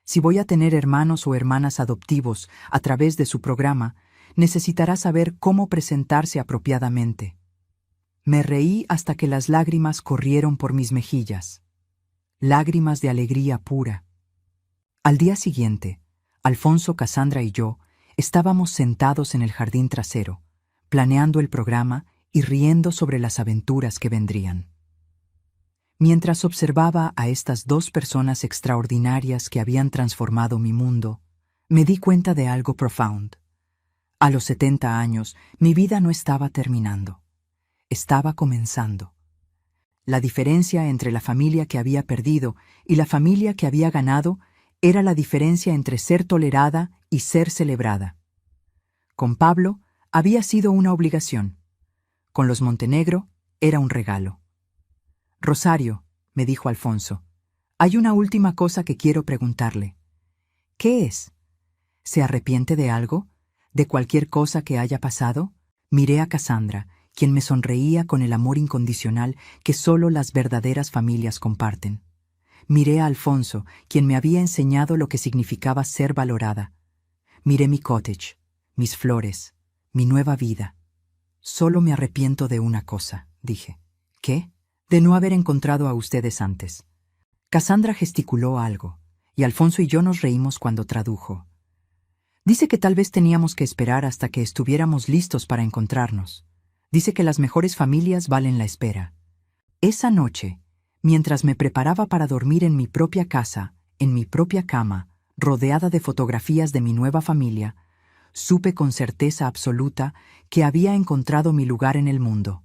Si voy a tener hermanos o hermanas adoptivos a través de su programa, necesitará saber cómo presentarse apropiadamente». Me reí hasta que las lágrimas corrieron por mis mejillas. Lágrimas de alegría pura. Al día siguiente, Alfonso, Cassandra y yo estábamos sentados en el jardín trasero, planeando el programa y riendo sobre las aventuras que vendrían. Mientras observaba a estas 2 personas extraordinarias que habían transformado mi mundo, me di cuenta de algo profundo. A los 70 años, mi vida no estaba terminando. Estaba comenzando. La diferencia entre la familia que había perdido y la familia que había ganado era la diferencia entre ser tolerada y ser celebrada. Con Pablo había sido una obligación. Con los Montenegro era un regalo. «Rosario», me dijo Alfonso, «hay una última cosa que quiero preguntarle». «¿Qué es? ¿Se arrepiente de algo? ¿De cualquier cosa que haya pasado?» Miré a Cassandra, quien me sonreía con el amor incondicional que solo las verdaderas familias comparten. Miré a Alfonso, quien me había enseñado lo que significaba ser valorada. Miré mi cottage, mis flores, mi nueva vida. «Solo me arrepiento de una cosa», dije. «¿Qué?» «De no haber encontrado a ustedes antes». Cassandra gesticuló algo, y Alfonso y yo nos reímos cuando tradujo. «Dice que tal vez teníamos que esperar hasta que estuviéramos listos para encontrarnos. Dice que las mejores familias valen la espera». Esa noche, mientras me preparaba para dormir en mi propia casa, en mi propia cama, rodeada de fotografías de mi nueva familia, supe con certeza absoluta que había encontrado mi lugar en el mundo.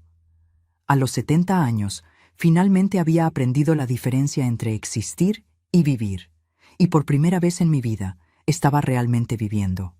A los 70 años, finalmente había aprendido la diferencia entre existir y vivir, y por primera vez en mi vida estaba realmente viviendo.